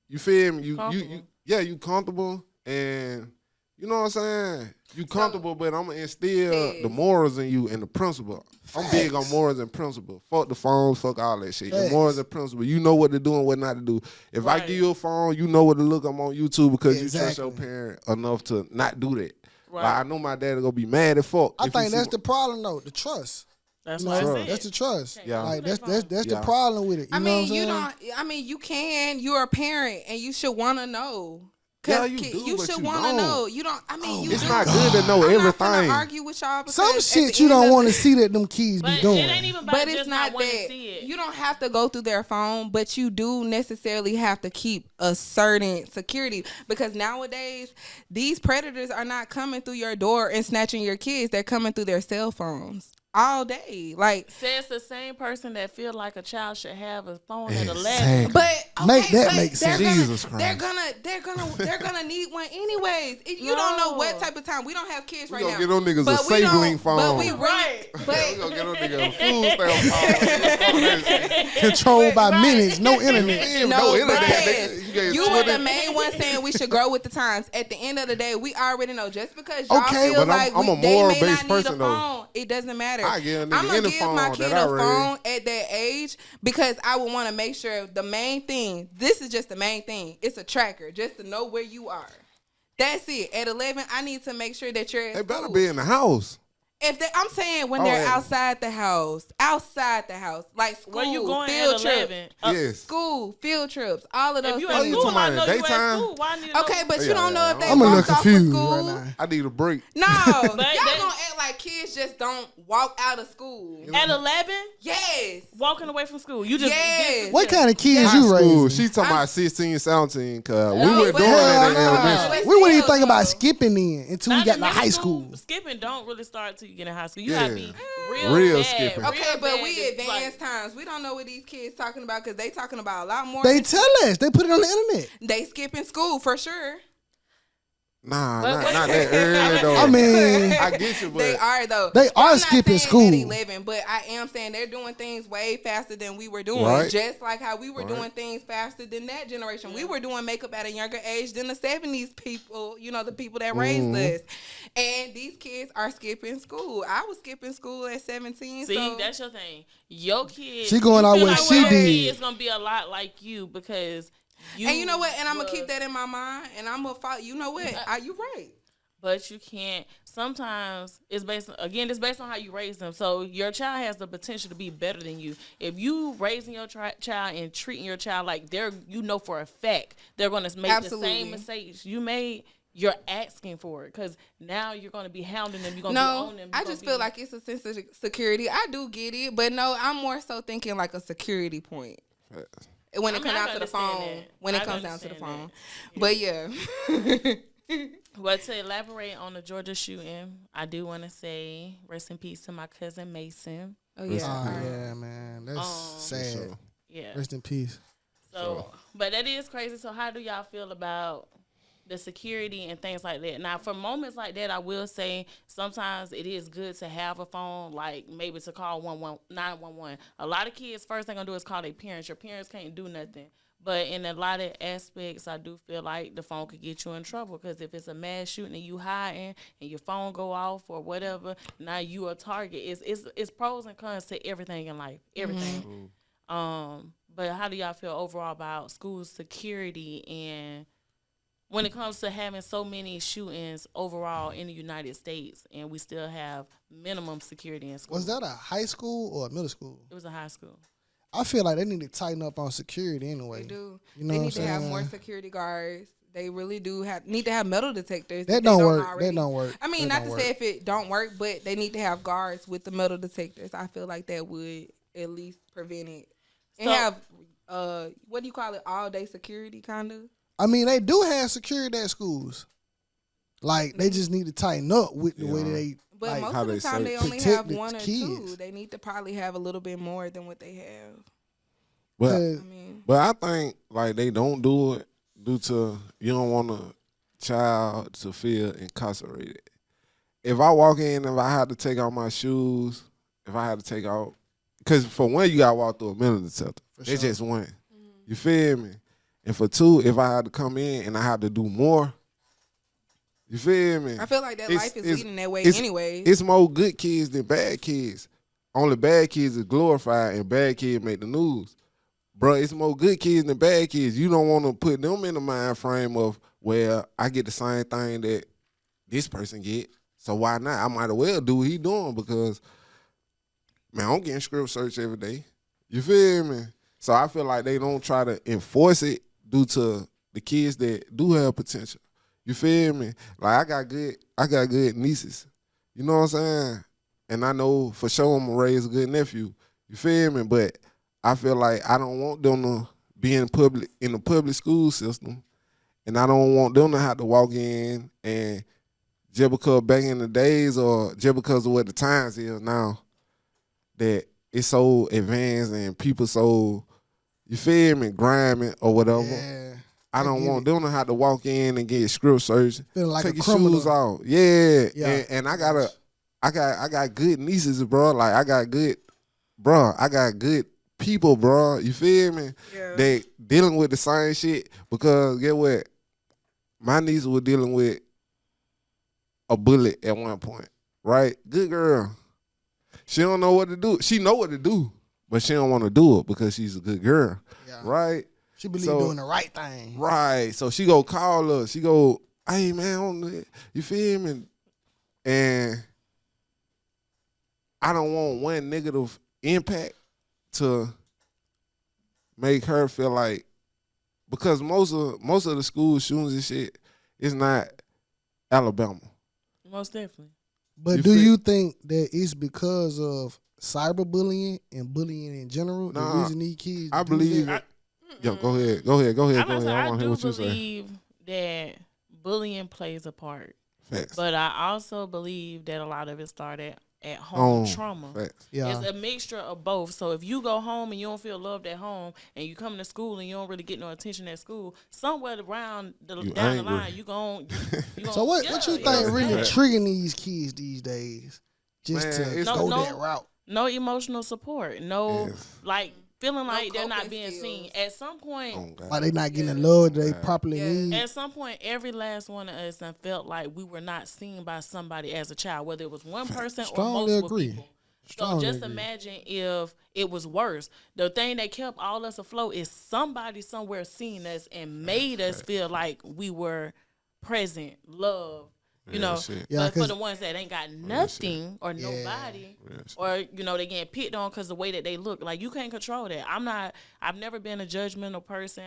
Speaker 2: you feel me? You
Speaker 3: Comfortable.
Speaker 2: you comfortable and you know what I'm saying? You comfortable, but I'm gonna instill
Speaker 4: Yes.
Speaker 2: the morals in you and the principle. I'm big on
Speaker 1: Facts.
Speaker 2: morals and principle. Fuck the phones, fuck all that shit. The
Speaker 1: Facts.
Speaker 2: morals and principle. You know what to do and what not to do. If I
Speaker 3: Right.
Speaker 2: give you a phone, you know what to look. I'm on YouTube because you trust your
Speaker 1: Exactly.
Speaker 2: parent enough to not do that.
Speaker 3: Right.
Speaker 2: Like, I know my dad gonna be mad as fuck.
Speaker 1: I
Speaker 2: if he
Speaker 1: think
Speaker 2: see
Speaker 1: that's
Speaker 2: my-
Speaker 1: the problem though, the trust.
Speaker 3: That's
Speaker 1: You
Speaker 3: what
Speaker 1: know,
Speaker 3: I said.
Speaker 1: that's the trust.
Speaker 2: Yeah.
Speaker 1: Like that's the
Speaker 2: Yeah.
Speaker 1: problem with it. You
Speaker 4: I
Speaker 1: know
Speaker 4: mean,
Speaker 1: what I'm
Speaker 4: you
Speaker 1: saying?
Speaker 4: don't. I mean, you can. You're a parent, and you should want to know.
Speaker 2: Yeah,
Speaker 4: 'Cause
Speaker 2: you do,
Speaker 4: you
Speaker 2: but
Speaker 4: should
Speaker 2: you
Speaker 4: want to
Speaker 2: don't.
Speaker 4: know. You don't. I mean, you
Speaker 2: It's
Speaker 4: do.
Speaker 2: not good to know
Speaker 4: I'm
Speaker 2: everything.
Speaker 4: not gonna argue with y'all. Because
Speaker 1: Some
Speaker 4: at
Speaker 1: shit
Speaker 4: the
Speaker 1: you
Speaker 4: end
Speaker 1: don't
Speaker 4: of
Speaker 1: want to
Speaker 4: the-
Speaker 1: see that them kids
Speaker 3: But
Speaker 1: be doing.
Speaker 3: it ain't even about
Speaker 4: But
Speaker 3: just
Speaker 4: it's
Speaker 3: not
Speaker 4: not
Speaker 3: wanting
Speaker 4: that
Speaker 3: to see it.
Speaker 4: you don't have to go through their phone, but you do necessarily have to keep a certain security because nowadays these predators are not coming through your door and snatching your kids; they're coming through their cell phones. all day. Like,
Speaker 3: Says the same person that feel like a child should have a phone at
Speaker 2: Exactly.
Speaker 3: 11.
Speaker 4: but okay,
Speaker 1: Make that
Speaker 4: but
Speaker 1: make sense.
Speaker 2: Jesus
Speaker 4: They're
Speaker 2: Christ.
Speaker 4: gonna need one anyways. You don't know what
Speaker 3: No.
Speaker 4: type of time. We don't have kids
Speaker 2: We
Speaker 4: right
Speaker 2: gonna
Speaker 4: now.
Speaker 2: get them niggas
Speaker 4: But
Speaker 2: a
Speaker 4: we don't-
Speaker 2: SafeLink phone.
Speaker 4: But we really,
Speaker 3: Right.
Speaker 2: We
Speaker 4: but
Speaker 2: gonna get them niggas a food stamp phone.
Speaker 1: Controlled by
Speaker 3: Right.
Speaker 1: minutes, no internet.
Speaker 2: No internet.
Speaker 4: because
Speaker 2: You get
Speaker 4: you were
Speaker 2: Twitter.
Speaker 4: the main one saying we should grow with the times. At the end of the day, we already know just because y'all
Speaker 1: Okay,
Speaker 4: feel
Speaker 2: but
Speaker 4: like
Speaker 2: I'm a
Speaker 4: they may
Speaker 2: moral-based
Speaker 4: not need a
Speaker 2: person, though.
Speaker 4: phone, it doesn't matter.
Speaker 2: I give a nigga
Speaker 4: I'm gonna
Speaker 2: any
Speaker 4: give
Speaker 2: phone
Speaker 4: my
Speaker 2: that
Speaker 4: kid
Speaker 2: I
Speaker 4: a
Speaker 2: raised.
Speaker 4: phone at that age because I would want to make sure the main thing. This is just the main thing. It's a tracker just to know where you are. That's it. At 11, I need to make sure that you're at
Speaker 2: They better
Speaker 4: school.
Speaker 2: be in the house.
Speaker 4: If they, I'm saying when
Speaker 2: Oh,
Speaker 4: they're
Speaker 2: yeah.
Speaker 4: outside the house, like school,
Speaker 3: Where you going
Speaker 4: field
Speaker 3: at
Speaker 4: trips,
Speaker 3: 11?
Speaker 2: Yes.
Speaker 4: school, field trips, all of those
Speaker 3: If you
Speaker 4: things.
Speaker 3: at
Speaker 2: you
Speaker 3: school,
Speaker 2: talking
Speaker 3: I
Speaker 2: about
Speaker 3: know
Speaker 2: in
Speaker 3: you at
Speaker 2: daytime?
Speaker 3: school. Why I need to know?
Speaker 4: Okay, but
Speaker 2: Yeah,
Speaker 4: you don't know
Speaker 2: yeah,
Speaker 4: if they
Speaker 1: I'm a little
Speaker 4: walked off of
Speaker 1: confused
Speaker 4: school.
Speaker 1: right now.
Speaker 2: I need a break.
Speaker 4: No, y'all
Speaker 3: they-
Speaker 4: gonna act like kids just don't walk out of school.
Speaker 3: At 11,
Speaker 4: Yes.
Speaker 3: walking away from school. You just
Speaker 4: Yes.
Speaker 1: What kind of kids
Speaker 2: High
Speaker 1: you
Speaker 2: school.
Speaker 1: raising?
Speaker 2: She talking about 16, 17, cause we
Speaker 3: No,
Speaker 2: were
Speaker 3: but-
Speaker 2: doing that in
Speaker 1: Hell no.
Speaker 2: elementary.
Speaker 4: But
Speaker 1: We wouldn't even
Speaker 4: still,
Speaker 1: think about
Speaker 4: though.
Speaker 1: skipping in until we
Speaker 3: Not
Speaker 1: got
Speaker 3: in
Speaker 1: to
Speaker 3: middle
Speaker 1: high school.
Speaker 3: Skipping don't really start till you get in high school. You
Speaker 2: Yeah.
Speaker 3: gotta be real,
Speaker 2: Real
Speaker 3: bad,
Speaker 2: skipping.
Speaker 3: real
Speaker 4: Okay, but
Speaker 3: bad
Speaker 4: we
Speaker 3: to,
Speaker 4: advanced times. We don't know what these kids talking about because they talking about a lot more.
Speaker 1: They
Speaker 4: than-
Speaker 1: tell us. They put it on the internet.
Speaker 4: they skipping school for sure.
Speaker 2: Nah,
Speaker 3: But-
Speaker 2: not that early though.
Speaker 1: I mean,
Speaker 2: I get you, but
Speaker 4: They are though.
Speaker 1: They
Speaker 4: So
Speaker 1: are
Speaker 4: I'm not
Speaker 1: skipping
Speaker 4: saying
Speaker 1: school.
Speaker 4: At 11, but I am saying they're doing things way faster than we were doing.
Speaker 2: Right.
Speaker 4: Just like how we were
Speaker 2: Right.
Speaker 4: doing things faster than that generation. We were doing makeup at a younger age than the 70s people. You know, the people that raised
Speaker 2: Mhm.
Speaker 4: us. And these kids are skipping school. I was skipping school at 17.
Speaker 3: See,
Speaker 4: so
Speaker 3: that's your thing. Your kids.
Speaker 1: She going
Speaker 3: you
Speaker 1: out
Speaker 3: feel
Speaker 1: where
Speaker 3: like
Speaker 1: she
Speaker 3: your
Speaker 1: did.
Speaker 3: kids gonna be a lot like you because you.
Speaker 4: and you know what? And I'm gonna
Speaker 3: was-
Speaker 4: keep that in my mind. And I'm gonna follow. You know what? You right.
Speaker 3: But you can't. Sometimes it's based on how you raise them. So your child has the potential to be better than you. If you raising your child and treating your child like for a fact they're going to make
Speaker 4: Absolutely.
Speaker 3: the same mistakes you made, you're asking for it because now you're going to be hounding them. You're going to be
Speaker 4: No,
Speaker 3: on them.
Speaker 4: I just feel like it's a sense of security. I do get it, but no, I'm more so thinking like a security point. When it
Speaker 3: I mean,
Speaker 4: comes
Speaker 3: I
Speaker 4: down
Speaker 3: can
Speaker 4: to the
Speaker 3: understand
Speaker 4: phone,
Speaker 3: that.
Speaker 4: when it
Speaker 3: I
Speaker 4: comes
Speaker 3: can
Speaker 4: down to the
Speaker 3: understand
Speaker 4: phone. But yeah.
Speaker 3: But to elaborate on the Georgia shooting, I do want to say rest in peace to my cousin Mason.
Speaker 4: Oh yeah.
Speaker 1: Oh, yeah, man. That's sad.
Speaker 2: sure.
Speaker 3: Yeah.
Speaker 1: Rest in peace.
Speaker 3: So, but that is crazy. So, how do y'all feel about the security and things like that? Now, for moments like that, I will say sometimes it is good to have a phone, like maybe to call 911. A lot of kids, first thing gonna do is call their parents. Your parents can't do nothing. But in a lot of aspects, I do feel like the phone could get you in trouble because if it's a mass shooting and you hiding and your phone go off or whatever, now you a target. It's pros and cons to everything in life, everything. But how do y'all feel overall about school security and when it comes to having so many shootings overall in the United States and we still have minimum security in school?
Speaker 1: Was that a high school or a middle school?
Speaker 3: It was a high school.
Speaker 1: I feel like they need to tighten up on security anyway.
Speaker 4: They do.
Speaker 1: You know
Speaker 4: They
Speaker 1: what
Speaker 4: need
Speaker 1: I'm
Speaker 4: to have
Speaker 1: saying?
Speaker 4: more security guards. They really do need to have metal detectors.
Speaker 1: That
Speaker 4: if they
Speaker 1: don't work.
Speaker 4: already.
Speaker 1: That don't work.
Speaker 4: I mean,
Speaker 1: That
Speaker 4: not
Speaker 1: don't
Speaker 4: to say
Speaker 1: work.
Speaker 4: if it don't work, but they need to have guards with the metal detectors. I feel like that would at least prevent it. And
Speaker 3: So-
Speaker 4: have what do you call it? All day security, kind of.
Speaker 1: I mean, they do have security at schools. Like, they just need to tighten up with the way
Speaker 2: Yeah.
Speaker 1: that they,
Speaker 4: But
Speaker 1: like,
Speaker 4: most
Speaker 2: how
Speaker 4: of the
Speaker 2: they
Speaker 4: time,
Speaker 2: say
Speaker 4: they only
Speaker 1: protect
Speaker 4: have
Speaker 1: the
Speaker 4: one or
Speaker 1: kids.
Speaker 4: two. They need to probably have a little bit more than what they have.
Speaker 2: But
Speaker 4: I
Speaker 1: 'cause
Speaker 4: mean,
Speaker 2: But I think like they don't do it due to you don't want a child to feel incarcerated. If I walk in, if I had to take off my shoes, if I had to take off, because for one, you got to walk through a metal detector.
Speaker 1: For
Speaker 2: They
Speaker 1: sure.
Speaker 2: just one. You feel me? And for two, if I had to come in and I had to do more, you feel me?
Speaker 4: I feel like that
Speaker 2: It's-
Speaker 4: life is
Speaker 2: it's-
Speaker 4: leading that way
Speaker 2: it's-
Speaker 4: anyway.
Speaker 2: It's more good kids than bad kids. Only bad kids is glorified and bad kids make the news. Bro, it's more good kids than bad kids. You don't want to put them in the mind frame of, well, I get the same thing that this person get, so why not? I might as well do what he doing because, man, I'm getting script search every day. You feel me? So I feel like they don't try to enforce it due to the kids that do have potential. You feel me? Like I got good nieces. You know what I'm saying? And I know for sure I'm gonna raise a good nephew. You feel me? But I feel like I don't want them to be in the public school system, and I don't want them to have to walk in and just because back in the days or just because of what the times is now, that it's so advanced and people so, you feel me, grinding or whatever.
Speaker 1: Yeah.
Speaker 2: I don't
Speaker 1: get
Speaker 2: want
Speaker 1: it.
Speaker 2: them to have to walk in and get script searched.
Speaker 1: Feeling like
Speaker 2: take
Speaker 1: a
Speaker 2: your
Speaker 1: criminal.
Speaker 2: shoes off. Yeah.
Speaker 1: Yeah.
Speaker 2: And I got good nieces, bro. Like I got good people, bro. You feel me?
Speaker 4: Yeah.
Speaker 2: They dealing with the same shit because get what? My niece was dealing with a bullet at one point, right? Good girl. She don't know what to do. She know what to do, but she don't want to do it because she's a good girl,
Speaker 1: Yeah.
Speaker 2: right?
Speaker 1: She believe
Speaker 2: So-
Speaker 1: doing the right thing.
Speaker 2: Right. So she go call her. She go, hey man, you feel me? And I don't want one negative impact to make her feel like, because most of the school shootings and shit is not Alabama.
Speaker 3: Most definitely.
Speaker 1: But
Speaker 2: You
Speaker 1: do
Speaker 2: feel-
Speaker 1: you think that it's because of cyberbullying and bullying in general?
Speaker 2: Nah,
Speaker 1: the reason these kids
Speaker 2: I
Speaker 1: do
Speaker 2: believe
Speaker 1: that?
Speaker 2: it. Yo, go ahead. I
Speaker 3: I
Speaker 2: want to hear
Speaker 3: do
Speaker 2: what you say.
Speaker 3: believe that bullying plays a part,
Speaker 2: Facts.
Speaker 3: but I also believe that a lot of it started at home trauma.
Speaker 2: Facts.
Speaker 1: Yeah.
Speaker 3: It's a mixture of both. So if you go home and you don't feel loved at home, and you come to school and you don't really get no attention at school, somewhere around
Speaker 2: You
Speaker 3: down
Speaker 2: angry.
Speaker 3: the line, you gon'
Speaker 1: So what you think really
Speaker 3: bad.
Speaker 1: triggering these kids these days? Just
Speaker 2: Man,
Speaker 1: to
Speaker 2: it's-
Speaker 1: go
Speaker 3: No,
Speaker 1: that route.
Speaker 3: No emotional support. No,
Speaker 2: Yes.
Speaker 3: like feeling like they're not
Speaker 4: coping
Speaker 3: being
Speaker 4: skills.
Speaker 3: seen. At some point,
Speaker 2: Oh, God.
Speaker 1: Why they not getting the love they
Speaker 2: Yeah.
Speaker 1: properly
Speaker 4: Yeah.
Speaker 1: need?
Speaker 3: At some point, every last one of us done felt like we were not seen by somebody as a child, whether it was one person or
Speaker 1: Strongly
Speaker 3: multiple
Speaker 1: agree.
Speaker 3: people. So
Speaker 1: Strongly
Speaker 3: just
Speaker 1: agree.
Speaker 3: imagine if it was worse. The thing that kept all us afloat is somebody somewhere seen us and made us feel like we were present, loved. You
Speaker 2: Real
Speaker 3: know,
Speaker 2: shit.
Speaker 1: Yeah,
Speaker 3: but for
Speaker 1: 'cause-
Speaker 3: the ones that ain't got nothing or
Speaker 1: Yeah.
Speaker 3: nobody,
Speaker 2: Real shit.
Speaker 3: or they getting picked on because the way that they look, like you can't control that. I've never been a judgmental person.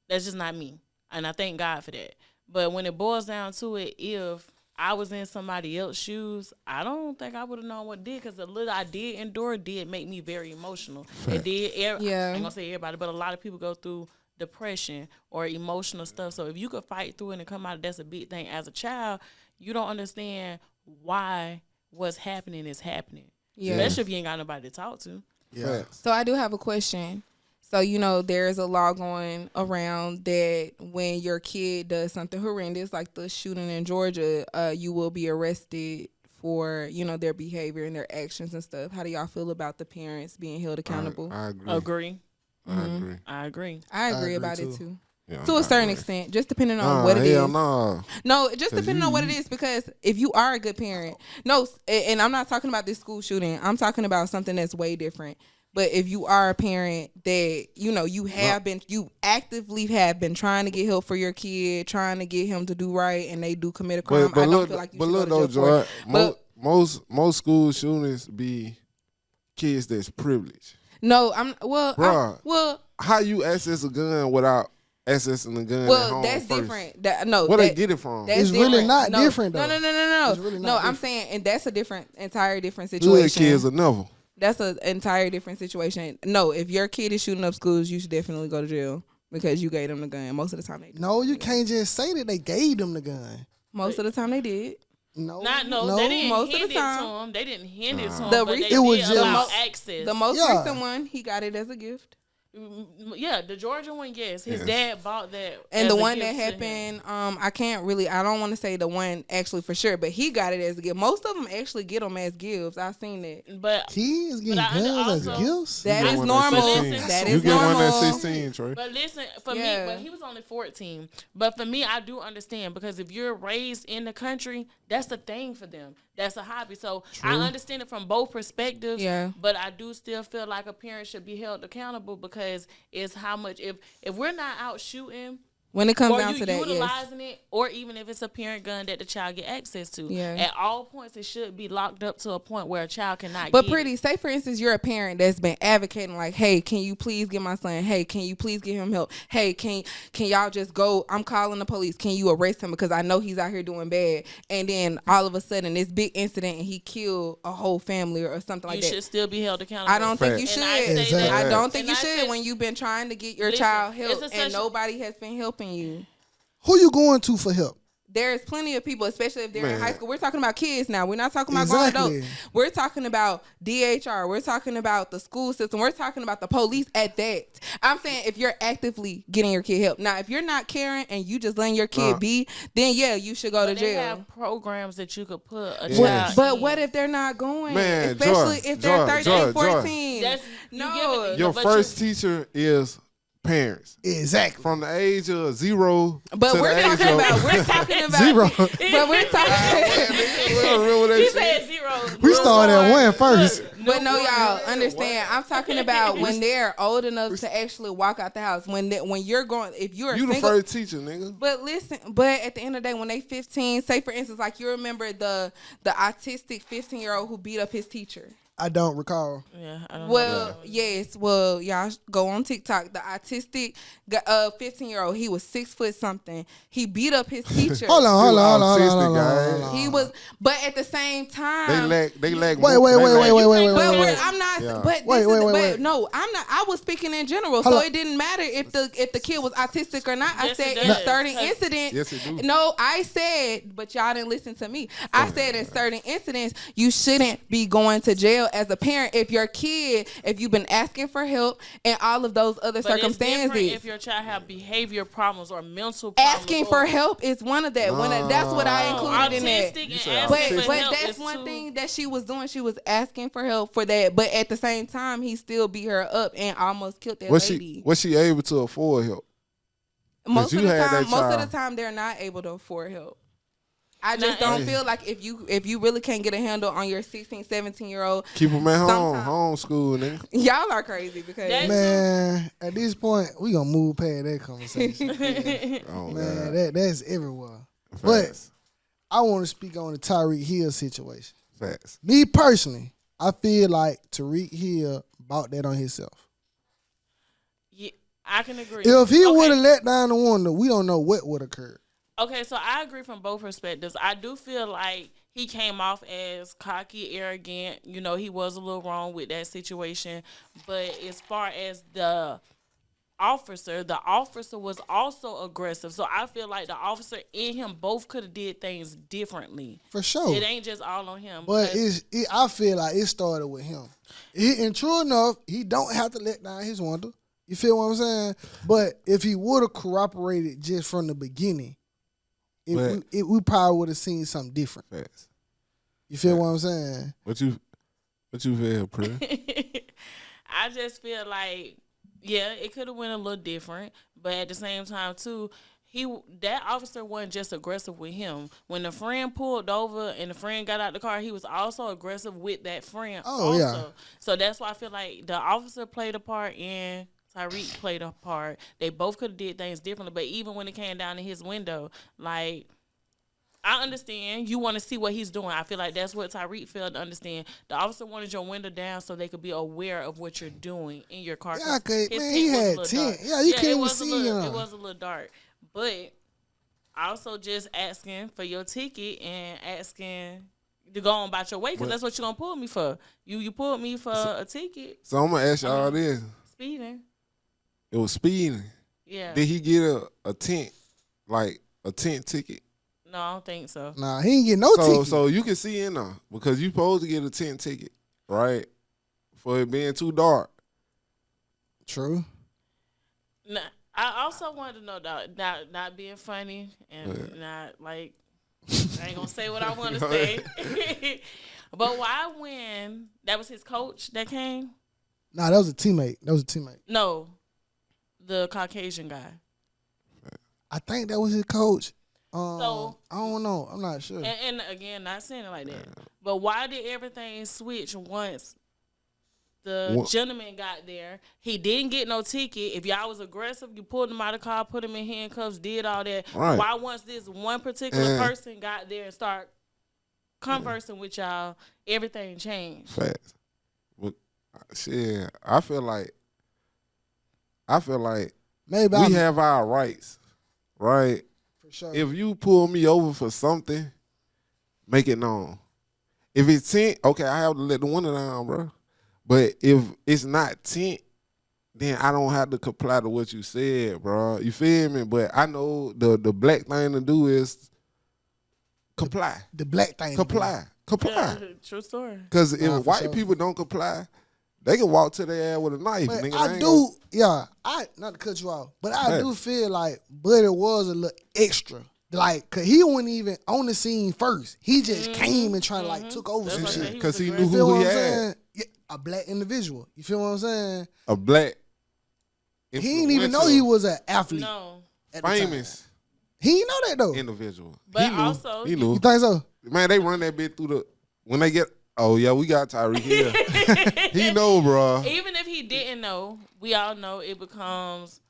Speaker 3: That's just not me, and I thank God for that. But when it boils down to it, if I was in somebody else's shoes, I don't think I would have known what did, because the little I did endure did make me very emotional. It did.
Speaker 4: Yeah.
Speaker 3: I ain't gonna say everybody, but a lot of people go through depression or emotional stuff. So if you could fight through it and come out, that's a big thing. As a child, you don't understand why what's happening is happening.
Speaker 4: Yeah.
Speaker 3: Especially if you ain't got nobody to talk to.
Speaker 1: Yeah.
Speaker 2: Facts.
Speaker 4: So I do have a question. So, there's a law going around that when your kid does something horrendous, like the shooting in Georgia, you will be arrested for, their behavior and their actions and stuff. How do y'all feel about the parents being held accountable?
Speaker 2: I agree.
Speaker 3: Agree.
Speaker 2: I agree.
Speaker 3: I agree.
Speaker 4: I
Speaker 1: agree
Speaker 4: agree about
Speaker 1: too.
Speaker 4: it too.
Speaker 2: Yeah,
Speaker 4: To
Speaker 2: I
Speaker 4: a certain
Speaker 2: agree.
Speaker 4: extent, just depending on what it
Speaker 2: hell
Speaker 4: is.
Speaker 2: nah.
Speaker 4: No, just
Speaker 2: 'Cause
Speaker 4: depending on what it is, because if you are a good parent, and I'm not talking about this school shooting, I'm talking about something that's way different. But if you are a parent that, you actively have been trying to get help for your kid, trying to get him to do right, and they do commit a crime, I don't feel like you should go to jail for it. But
Speaker 2: most school shootings be kids that's privileged.
Speaker 4: no,
Speaker 2: Bruh. How you access a gun without accessing a gun at home
Speaker 4: that's
Speaker 2: first?
Speaker 4: different.
Speaker 2: Where they get it from?
Speaker 4: That's
Speaker 1: It's really
Speaker 4: different.
Speaker 1: not
Speaker 4: No,
Speaker 1: different, though.
Speaker 4: No.
Speaker 1: It's really not
Speaker 4: No, I'm
Speaker 1: different.
Speaker 4: saying, and that's a entire different
Speaker 2: Good
Speaker 4: situation.
Speaker 2: kids are never.
Speaker 4: That's an entire different situation. No, if your kid is shooting up schools, you should definitely go to jail because you gave them the gun. Most of the time they did.
Speaker 1: No, you can't just say that they gave them the gun.
Speaker 4: Most of the time they did.
Speaker 1: No,
Speaker 3: They didn't
Speaker 4: most of
Speaker 3: hand
Speaker 4: the
Speaker 3: it to
Speaker 4: time.
Speaker 3: him. They didn't hand it to him.
Speaker 4: The
Speaker 3: but
Speaker 4: re-
Speaker 3: they
Speaker 1: It was
Speaker 3: did
Speaker 1: just-
Speaker 3: allow access.
Speaker 4: The most
Speaker 1: Yeah.
Speaker 4: recent one, he got it as a gift.
Speaker 3: Yeah, the Georgia one, yes. His
Speaker 2: Yes.
Speaker 3: dad bought that.
Speaker 4: And
Speaker 3: as
Speaker 4: the
Speaker 3: a
Speaker 4: one that
Speaker 3: gift to him.
Speaker 4: happened, I don't want to say the one actually for sure, but he got it as a gift. Most of them actually get them as gifts. I've seen that.
Speaker 3: But
Speaker 1: Kids getting
Speaker 3: But I
Speaker 1: guns as
Speaker 3: also-
Speaker 1: gifts.
Speaker 4: That
Speaker 2: You
Speaker 4: is
Speaker 2: get one at
Speaker 4: normal.
Speaker 2: 16.
Speaker 4: That
Speaker 2: You
Speaker 4: is
Speaker 2: get one at
Speaker 4: normal.
Speaker 2: 16, Trey.
Speaker 3: But listen, for
Speaker 4: Yeah.
Speaker 3: me, but he was only 14. But for me, I do understand, because if you're raised in the country, that's the thing for them. That's a hobby. So I understand it from both perspectives.
Speaker 4: Yeah.
Speaker 3: But I do still feel like a parent should be held accountable, because it's how much, if we're not out shooting,
Speaker 4: When it comes
Speaker 3: or
Speaker 4: down
Speaker 3: you
Speaker 4: to that, yes.
Speaker 3: utilizing it, or even if it's a parent gun that the child get access to,
Speaker 4: Yeah.
Speaker 3: at all points it should be locked up to a point where a child cannot
Speaker 4: But
Speaker 3: get it.
Speaker 4: say for instance, you're a parent that's been advocating like, hey, can you please get my son? Hey, can you please get him help? Hey, can y'all just go? I'm calling the police. Can you arrest him because I know he's out here doing bad? And then all of a sudden, this big incident and he killed a whole family or something like
Speaker 3: You
Speaker 4: that.
Speaker 3: should still be held accountable.
Speaker 4: I don't think you
Speaker 2: Facts.
Speaker 4: should.
Speaker 3: And I say
Speaker 1: Exactly.
Speaker 4: I
Speaker 3: that-
Speaker 4: don't think
Speaker 3: and
Speaker 4: you
Speaker 3: I
Speaker 4: should
Speaker 3: said-
Speaker 4: when you've been trying to get your
Speaker 3: Listen,
Speaker 4: child
Speaker 3: it's
Speaker 4: help
Speaker 3: a
Speaker 4: and
Speaker 3: such-
Speaker 4: nobody has been helping you.
Speaker 1: Who you going to for help?
Speaker 4: there's plenty of people, especially if they're in
Speaker 2: Man.
Speaker 4: high school. We're talking about kids now. We're not talking about grown adults. We're talking about DHR. We're talking about the school system. We're talking about the police at that. I'm saying if you're actively getting your kid help. Now, if you're not caring and you just letting your kid be, then yeah, you should go to jail.
Speaker 3: They have programs that you could put a
Speaker 2: Yes.
Speaker 3: child
Speaker 4: But
Speaker 3: in.
Speaker 4: what if they're not going?
Speaker 2: Man,
Speaker 4: Especially
Speaker 2: Joy,
Speaker 4: if they're
Speaker 2: Joy,
Speaker 4: 13,
Speaker 2: Joy,
Speaker 4: 14.
Speaker 3: That's,
Speaker 4: No.
Speaker 2: Your first teacher is parents.
Speaker 1: Exactly.
Speaker 2: From the age of 0
Speaker 4: But
Speaker 2: to
Speaker 4: we're
Speaker 2: the
Speaker 4: talking
Speaker 2: age
Speaker 4: about
Speaker 2: of
Speaker 4: we're talking about
Speaker 1: Zero.
Speaker 4: But we're talking
Speaker 3: he said 0.
Speaker 1: We started at 1 first.
Speaker 4: But no, y'all understand. I'm talking about when they're old enough to actually walk out the house. When you're going, if you're
Speaker 2: You the
Speaker 4: single.
Speaker 2: first teacher, nigga.
Speaker 4: But listen, but at the end of the day, when they 15, say for instance, like you remember the autistic 15-year-old who beat up his teacher.
Speaker 1: I don't recall.
Speaker 3: Yeah, I don't
Speaker 4: Well,
Speaker 3: know.
Speaker 4: yes. Well, y'all go on TikTok. The autistic 15-year-old, he was 6 foot something. He beat up his teacher.
Speaker 1: Hold on.
Speaker 2: Autistic, guys.
Speaker 4: He was, but at the same time,
Speaker 2: They lack.
Speaker 1: Wait.
Speaker 4: But I'm not.
Speaker 2: Yeah.
Speaker 4: But
Speaker 1: Wait.
Speaker 4: no, I'm not. I was speaking in general,
Speaker 1: Hold
Speaker 4: so
Speaker 1: on.
Speaker 4: it didn't matter if the kid was autistic or not. I
Speaker 3: Yes,
Speaker 4: said
Speaker 3: it
Speaker 4: in
Speaker 3: does.
Speaker 4: certain
Speaker 3: Cause-
Speaker 4: incidents.
Speaker 2: Yes, it do.
Speaker 4: No, I said, but y'all didn't listen to me. I said in certain incidents, you shouldn't be going to jail as a parent if your kid, if you've been asking for help and all of those other
Speaker 3: But it's different
Speaker 4: circumstances.
Speaker 3: if your child have behavior problems or mental problems.
Speaker 4: Asking for help is one of that. That's what I included in that.
Speaker 3: Autistic and
Speaker 2: said
Speaker 3: asking
Speaker 4: But
Speaker 3: for
Speaker 4: but
Speaker 3: help
Speaker 4: that's
Speaker 3: is
Speaker 4: one
Speaker 3: too-
Speaker 4: thing that she was doing. She was asking for help for that. But at the same time, he still beat her up and almost killed that lady.
Speaker 2: Was she able to afford help?
Speaker 4: Most
Speaker 2: you
Speaker 4: of the
Speaker 2: had
Speaker 4: time,
Speaker 2: that
Speaker 4: most of
Speaker 2: child.
Speaker 4: the time, they're not able to afford help. I just
Speaker 3: Nah,
Speaker 4: don't feel like if you really can't get a handle on your 16, 17-year-old,
Speaker 2: Keep them at home,
Speaker 4: Sometimes-
Speaker 2: homeschool, nigga.
Speaker 4: y'all are crazy because
Speaker 3: That-
Speaker 1: Man, at this point, we gonna move past that conversation.
Speaker 2: Oh
Speaker 1: Man,
Speaker 2: God.
Speaker 1: that's everywhere. But
Speaker 2: Facts.
Speaker 1: I want to speak on the Tyrek Hill situation.
Speaker 2: Facts.
Speaker 1: Me personally, I feel like Tyrek Hill bought that on himself.
Speaker 3: Yeah, I can agree.
Speaker 1: If he
Speaker 3: Okay.
Speaker 1: would have let down the window, we don't know what would occur.
Speaker 3: Okay, so I agree from both perspectives. I do feel like he came off as cocky, arrogant. You know, he was a little wrong with that situation. But as far as the officer was also aggressive. So I feel like the officer and him both could have did things differently.
Speaker 1: For sure.
Speaker 3: It ain't just all on him.
Speaker 1: But
Speaker 3: because-
Speaker 1: I feel like it started with him. And true enough, he don't have to let down his window. You feel what I'm saying? But if he would have cooperated just from the beginning, we probably would have seen something different.
Speaker 2: Facts.
Speaker 1: You feel what I'm saying?
Speaker 2: What you feel, pretty?
Speaker 3: I just feel like, yeah, it could have went a little different, but at the same time too, that officer wasn't just aggressive with him. When the friend pulled over and the friend got out the car, he was also aggressive with that friend.
Speaker 1: Oh,
Speaker 3: also.
Speaker 1: yeah.
Speaker 3: So that's why I feel like the officer played a part and Tyrek played a part. They both could have did things differently, but even when it came down to his window, like, I understand you want to see what he's doing. I feel like that's what Tyrek failed to understand. The officer wanted your window down so they could be aware of what you're doing in your car.
Speaker 1: Yeah, cause
Speaker 3: His
Speaker 1: man,
Speaker 3: tint
Speaker 1: he
Speaker 3: was a
Speaker 1: had
Speaker 3: little
Speaker 1: tint.
Speaker 3: dark.
Speaker 1: Yeah, you couldn't
Speaker 3: it
Speaker 1: even
Speaker 3: was a
Speaker 1: see
Speaker 3: little,
Speaker 1: him.
Speaker 3: It was a little dark, but also just asking for your ticket and asking to go on about your way because that's what you're gonna pull me for. You pulled me for a ticket,
Speaker 2: So I'm gonna ask y'all this:
Speaker 3: speeding.
Speaker 2: it was speeding.
Speaker 3: Yeah,
Speaker 2: Did he get a tent, like a tent ticket?
Speaker 3: no, I don't think so.
Speaker 1: Nah, he ain't get no ticket.
Speaker 2: So you can see in there because you supposed to get a tent ticket, right? For it being too dark.
Speaker 1: True.
Speaker 3: Nah, I also wanted to know that not being funny and not like I ain't gonna say what I want to say, but why when that was his coach that came?
Speaker 1: Nah, that was a teammate.
Speaker 3: No, the Caucasian guy.
Speaker 1: I think that was his coach.
Speaker 3: So-
Speaker 1: I don't know. I'm not sure.
Speaker 3: And again, not saying it like that, but why did everything switch once the gentleman got there? He didn't get no ticket. If y'all was aggressive, you pulled him out of the car, put him in handcuffs, did all that.
Speaker 2: Right.
Speaker 3: Why once this one particular person got there and start conversing with y'all, everything changed?
Speaker 2: Facts. But shit, I feel like
Speaker 1: Maybe
Speaker 2: we have our rights, right?
Speaker 1: for sure.
Speaker 2: If you pull me over for something, make it known. If it's tent, okay, I have to let the window down, bro. But if it's not tent, then I don't have to comply to what you said, bro. You feel me? But I know the black thing to do is comply.
Speaker 1: The black thing.
Speaker 2: Comply.
Speaker 3: Yeah, true story.
Speaker 2: Because if
Speaker 1: Nah, for
Speaker 2: white
Speaker 1: sure.
Speaker 2: people don't comply, they can walk to their ass with a knife.
Speaker 1: But
Speaker 2: Nigga,
Speaker 1: I
Speaker 2: they ain't
Speaker 1: do, not to cut you off, but I do feel like Buddy was a little extra. Like, cause he wasn't even on the scene first. He just came and tried to like took over
Speaker 3: That's
Speaker 1: some
Speaker 3: what I said.
Speaker 1: shit.
Speaker 2: Because he
Speaker 3: was
Speaker 2: knew
Speaker 1: You feel
Speaker 2: who
Speaker 1: what
Speaker 2: he
Speaker 1: I'm
Speaker 2: had.
Speaker 1: saying? Yeah, a black individual. You feel what I'm saying?
Speaker 2: A black.
Speaker 1: He didn't even know he was an athlete.
Speaker 3: No,
Speaker 1: At the time.
Speaker 2: famous
Speaker 1: He didn't know that though.
Speaker 2: individual.
Speaker 3: But
Speaker 2: he knew.
Speaker 3: also-
Speaker 2: he knew.
Speaker 1: You think so?
Speaker 2: Man, they run that bit through the when they get. Oh yeah, we got Tyrek here. He know, bro.
Speaker 3: even if he didn't know, we all know it becomes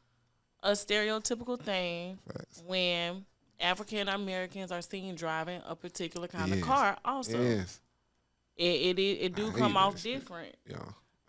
Speaker 3: a stereotypical thing
Speaker 2: Facts.
Speaker 3: when African Americans are seen driving a particular kind of
Speaker 2: Yes.
Speaker 3: car. Also,
Speaker 2: Yes.
Speaker 3: it do
Speaker 2: I
Speaker 3: come
Speaker 2: hate
Speaker 3: off
Speaker 2: that shit.
Speaker 3: different
Speaker 2: Yeah.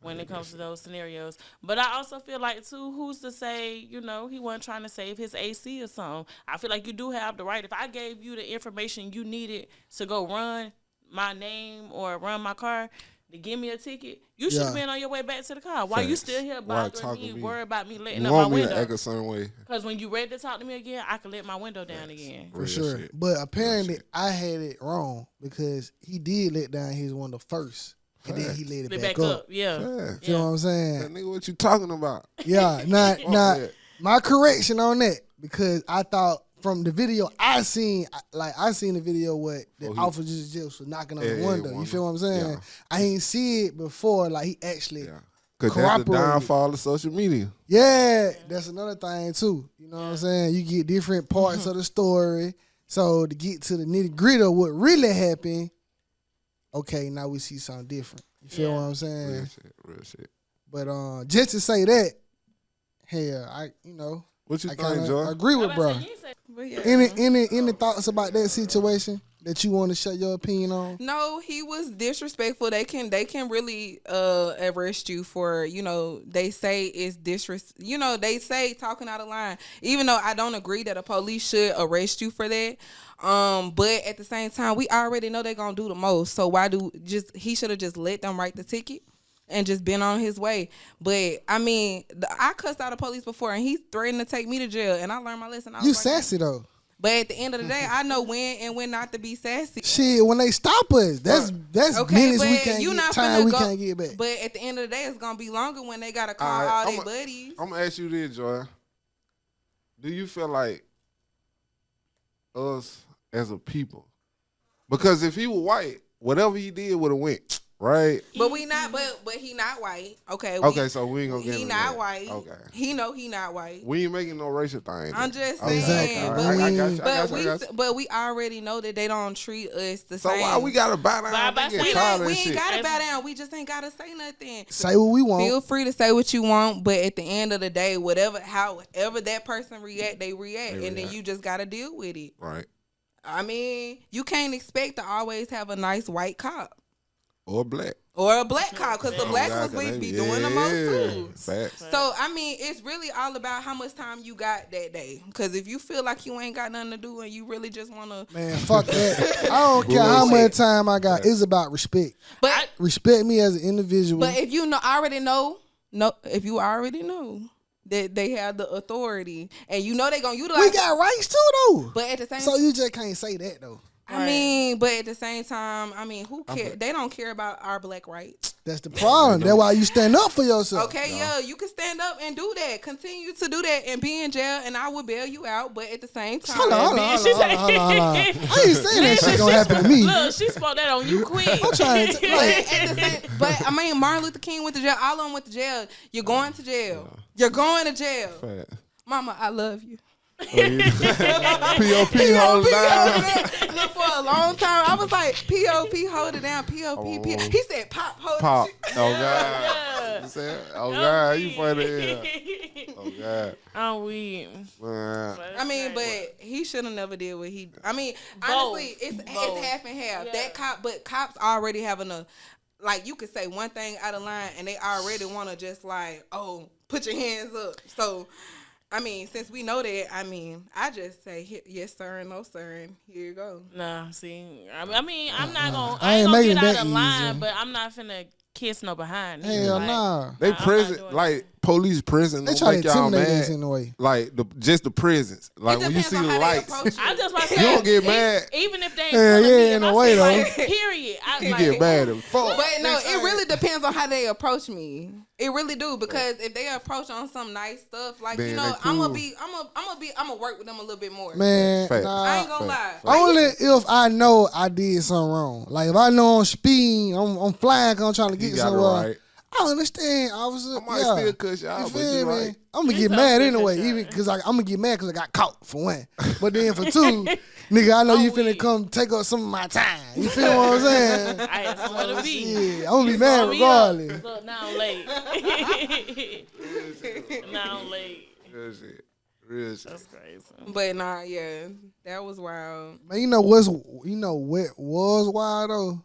Speaker 3: when it comes to those scenarios. But I also feel like too, who's to say, he wasn't trying to save his AC or something. I feel like you do have the right. If I gave you the information you needed to go run my name or run my car to give me a ticket, you should have
Speaker 1: Yeah.
Speaker 3: been on your way back to the car. Why you
Speaker 2: Facts.
Speaker 3: still here
Speaker 2: Why
Speaker 3: bothering
Speaker 2: talking
Speaker 3: me,
Speaker 2: to me?
Speaker 3: worried about me letting
Speaker 2: You
Speaker 3: up my
Speaker 2: want me to act
Speaker 3: window?
Speaker 2: a certain way?
Speaker 3: Because when you ready to talk to me again, I can let my window down again.
Speaker 1: For
Speaker 2: Real
Speaker 1: sure.
Speaker 2: shit.
Speaker 1: But apparently
Speaker 2: shit.
Speaker 1: I had it wrong because he did let down his window first. And then he let it
Speaker 3: Let
Speaker 1: back,
Speaker 3: back
Speaker 1: up.
Speaker 3: up. Yeah.
Speaker 2: Yeah.
Speaker 1: You know what I'm saying?
Speaker 2: That nigga, what you talking about?
Speaker 1: Yeah, not
Speaker 2: that.
Speaker 1: my correction on that because I thought from the video I seen the video what the
Speaker 2: Oh, he-
Speaker 1: officer just was knocking on
Speaker 2: Yeah,
Speaker 1: the
Speaker 2: yeah,
Speaker 1: window. You
Speaker 2: window.
Speaker 1: feel what I'm saying?
Speaker 2: Yeah.
Speaker 1: I ain't see it before. Like he actually,
Speaker 2: Yeah. Because that's the
Speaker 1: Corroborated.
Speaker 2: downfall of social media.
Speaker 1: yeah, that's another thing too. You know what I'm saying? You get different parts of the story. So to get to the nitty gritty of what really happened, okay, now we see something different. You feel
Speaker 3: Yeah.
Speaker 1: what I'm saying?
Speaker 2: Real shit. Real shit.
Speaker 1: But just to say that, hell,
Speaker 2: What you
Speaker 1: I
Speaker 2: think,
Speaker 1: kind
Speaker 2: Joy?
Speaker 1: of agree with
Speaker 3: I'm
Speaker 1: bro.
Speaker 3: about to say, you ain't say-
Speaker 4: But yeah.
Speaker 1: Any thoughts about that situation that you want to share your opinion on?
Speaker 4: No, he was disrespectful. They can really arrest you for, they say it's they say talking out of line. Even though I don't agree that a police should arrest you for that. But at the same time, we already know they're gonna do the most. So he should have just let them write the ticket and just been on his way. But I mean, I cussed out a police before and he threatened to take me to jail and I learned my lesson. I was
Speaker 1: You
Speaker 4: like,
Speaker 1: sassy though.
Speaker 4: But at the end of the day, I know when and when not to be sassy.
Speaker 1: Shit, when they stop us, that's
Speaker 4: Okay,
Speaker 1: minutes we
Speaker 4: but
Speaker 1: can't
Speaker 4: you
Speaker 1: get,
Speaker 4: not
Speaker 1: time
Speaker 4: finna
Speaker 1: we
Speaker 4: go.
Speaker 1: can't get back.
Speaker 4: But at the end of the day, it's gonna be longer when they gotta call
Speaker 2: Alright,
Speaker 4: all their buddies.
Speaker 2: I'm going to ask you this, Joy. Do you feel like us as a people, because if he was white, whatever he did would have went, right?
Speaker 4: But we not. But he not white. Okay.
Speaker 2: Okay, so we ain't going to get
Speaker 4: He
Speaker 2: into
Speaker 4: not
Speaker 2: that.
Speaker 4: white.
Speaker 2: Okay.
Speaker 4: He know he not white.
Speaker 2: We ain't making no racial thing.
Speaker 4: I'm
Speaker 2: then.
Speaker 4: just
Speaker 2: Okay,
Speaker 4: saying.
Speaker 1: Exactly.
Speaker 4: But
Speaker 2: I
Speaker 4: we,
Speaker 2: got you, I got you, I got you.
Speaker 4: but we already know that they don't treat us the
Speaker 2: So
Speaker 4: same.
Speaker 2: why we got to bow down?
Speaker 3: But I
Speaker 2: They get
Speaker 3: say-
Speaker 2: tired of
Speaker 4: We
Speaker 2: that
Speaker 4: ain't
Speaker 2: shit.
Speaker 4: gotta bow down. We just ain't gotta say nothing.
Speaker 1: Say what we want.
Speaker 4: Feel free to say what you want, but at the end of the day, however that person react, they react,
Speaker 2: They
Speaker 4: and then
Speaker 2: react.
Speaker 4: you just gotta deal with it.
Speaker 2: Right.
Speaker 4: I mean, you can't expect to always have a nice white cop
Speaker 2: Or black.
Speaker 4: or a black cop because the
Speaker 3: Oh,
Speaker 4: black
Speaker 2: God,
Speaker 4: ones
Speaker 2: they-
Speaker 4: be doing the most too.
Speaker 2: Facts.
Speaker 4: So I mean, it's really all about how much time you got that day. Because if you feel like you ain't got nothing to do and you really just wanna,
Speaker 1: Man, fuck that. I don't care how much time I got. It's about respect.
Speaker 4: but
Speaker 1: Respect me as an individual.
Speaker 4: if you if you already know that they have the authority and you know they gonna utilize.
Speaker 1: we got rights too, though.
Speaker 4: But at the same
Speaker 1: So you just can't say that, though.
Speaker 4: I mean, but at the same time, I mean, who care? They don't care about our black rights.
Speaker 1: That's the problem. That's why you stand up for yourself.
Speaker 4: Okay, yeah, you can stand up and do that. Continue to do that and be in jail, and I will bail you out. But at the same time,
Speaker 1: Hold on, hold on,
Speaker 3: Man,
Speaker 1: hold
Speaker 3: she
Speaker 1: on,
Speaker 3: said-
Speaker 1: hold on, hold on. I ain't saying that shit gonna happen to me.
Speaker 3: Look, she spoke that on you quick.
Speaker 1: I'm trying to
Speaker 4: but I mean, Martin Luther King went to jail. All of them went to jail. You're going to jail. You're going to jail.
Speaker 2: Facts.
Speaker 4: Mama, I love you.
Speaker 2: POP hold it down.
Speaker 4: Look, for a long time, I was like, POP, hold it down. POP. He said, Pop, hold
Speaker 2: Pop.
Speaker 4: it.
Speaker 2: Oh, God.
Speaker 3: Yeah.
Speaker 2: You said, oh, God. You funny here. Oh, God.
Speaker 3: I'm weak.
Speaker 2: Man.
Speaker 4: I mean, but he should have never did what he. I mean,
Speaker 3: Both.
Speaker 4: honestly, it's
Speaker 3: Both.
Speaker 4: half and half.
Speaker 3: Yeah.
Speaker 4: That cop, but cops already having a, like, you could say one thing out of line, and they already want to just like, oh, put your hands up. So, I mean, since we know that, I mean, I just say yes sir and no sir, and here you go.
Speaker 3: Nah, see, I mean, I'm not gonna.
Speaker 1: I
Speaker 3: I
Speaker 1: ain't
Speaker 3: ain't gonna
Speaker 1: making
Speaker 3: get
Speaker 1: that
Speaker 3: out of line,
Speaker 1: easy.
Speaker 3: but I'm not finna kiss no behind.
Speaker 1: Hell
Speaker 3: like,
Speaker 1: nah.
Speaker 2: They
Speaker 3: I'm not
Speaker 2: present,
Speaker 3: doing
Speaker 2: like, police prison
Speaker 1: They
Speaker 2: don't
Speaker 1: try to
Speaker 2: make y'all
Speaker 1: intimidate us
Speaker 2: mad.
Speaker 1: in a way.
Speaker 2: Like just the prisons. Like when you see the lights,
Speaker 3: I'm just about to
Speaker 2: you
Speaker 3: say,
Speaker 2: don't get mad.
Speaker 3: even if they ain't
Speaker 1: Yeah,
Speaker 3: pulling
Speaker 1: yeah,
Speaker 3: me,
Speaker 1: in
Speaker 3: and
Speaker 1: a
Speaker 3: I
Speaker 1: way,
Speaker 3: say,
Speaker 1: though.
Speaker 3: like, period. I
Speaker 2: You
Speaker 3: like,
Speaker 2: get mad as fuck.
Speaker 4: But no, it really depends on how they approach me. It really do, because if they approach on some nice stuff, like,
Speaker 2: Then
Speaker 4: you know,
Speaker 2: they
Speaker 4: I'm
Speaker 2: cool.
Speaker 4: gonna work with them a little bit more.
Speaker 1: Man,
Speaker 2: Fact.
Speaker 4: I ain't
Speaker 1: nah.
Speaker 4: gonna lie.
Speaker 1: Only if I know I did something wrong. Like if I know I'm speeding, I'm flying 'cause I'm trying to
Speaker 2: You
Speaker 1: get
Speaker 2: got it
Speaker 1: somewhere.
Speaker 2: right.
Speaker 1: I understand, officer.
Speaker 2: I might
Speaker 1: yeah.
Speaker 2: still cuss you
Speaker 1: You
Speaker 2: out, but
Speaker 1: feel
Speaker 2: you
Speaker 1: me?
Speaker 2: right.
Speaker 1: I'm gonna
Speaker 3: You
Speaker 1: get
Speaker 3: so
Speaker 1: mad
Speaker 3: sick
Speaker 1: anyway,
Speaker 3: of
Speaker 1: even
Speaker 3: that.
Speaker 1: because I'm gonna get mad because I got caught for one. But then for two, nigga, I know you finna come take up some of my time. You feel what I'm saying?
Speaker 3: I had somewhere to be.
Speaker 1: Yeah, I'm gonna be mad
Speaker 3: Throw me up.
Speaker 1: regardless.
Speaker 3: Look, now I'm late. Now I'm late.
Speaker 2: Real shit. Real shit.
Speaker 3: That's crazy.
Speaker 4: But nah, yeah, that was wild.
Speaker 1: Man, you know what was wild though?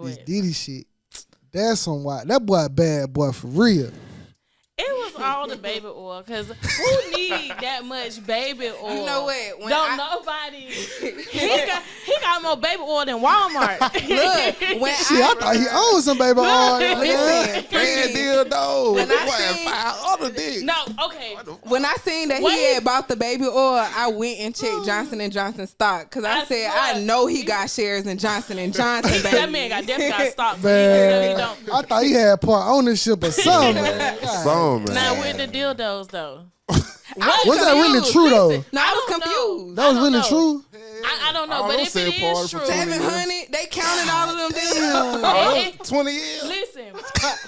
Speaker 1: This
Speaker 3: What?
Speaker 1: Diddy shit. That's some wild. That boy a bad boy for real.
Speaker 3: It was all the baby oil, because who need that much baby oil?
Speaker 4: You know what? When
Speaker 3: Don't nobody. He got more baby oil than Walmart.
Speaker 4: Look, when
Speaker 1: Shit, I thought he owned some baby oil.
Speaker 4: listen,
Speaker 2: Man,
Speaker 4: pretty,
Speaker 2: dildo.
Speaker 4: When I
Speaker 2: Boy,
Speaker 4: seen-
Speaker 2: 5 other dicks.
Speaker 3: No, okay.
Speaker 4: when I seen that
Speaker 3: What?
Speaker 4: he had bought the baby oil, I went and checked Johnson & Johnson stock, because I
Speaker 3: I
Speaker 4: said
Speaker 3: swear.
Speaker 4: I know he got shares in Johnson & Johnson. Baby.
Speaker 3: That man got definitely got stopped.
Speaker 1: Man,
Speaker 3: He don't.
Speaker 1: I thought he had part ownership or something. Man. God.
Speaker 2: Some, man.
Speaker 3: Now with the dildos though.
Speaker 1: Was that really true though?
Speaker 4: No, I was
Speaker 3: I don't know.
Speaker 4: confused.
Speaker 1: That was
Speaker 3: I don't
Speaker 1: really
Speaker 3: know.
Speaker 1: true.
Speaker 3: I don't know,
Speaker 2: I
Speaker 3: but
Speaker 2: don't
Speaker 3: if
Speaker 2: say
Speaker 3: it
Speaker 2: part
Speaker 3: is
Speaker 2: for
Speaker 3: true,
Speaker 4: 700. They counted all of them dildos.
Speaker 2: Oh, 20 years.
Speaker 3: listen.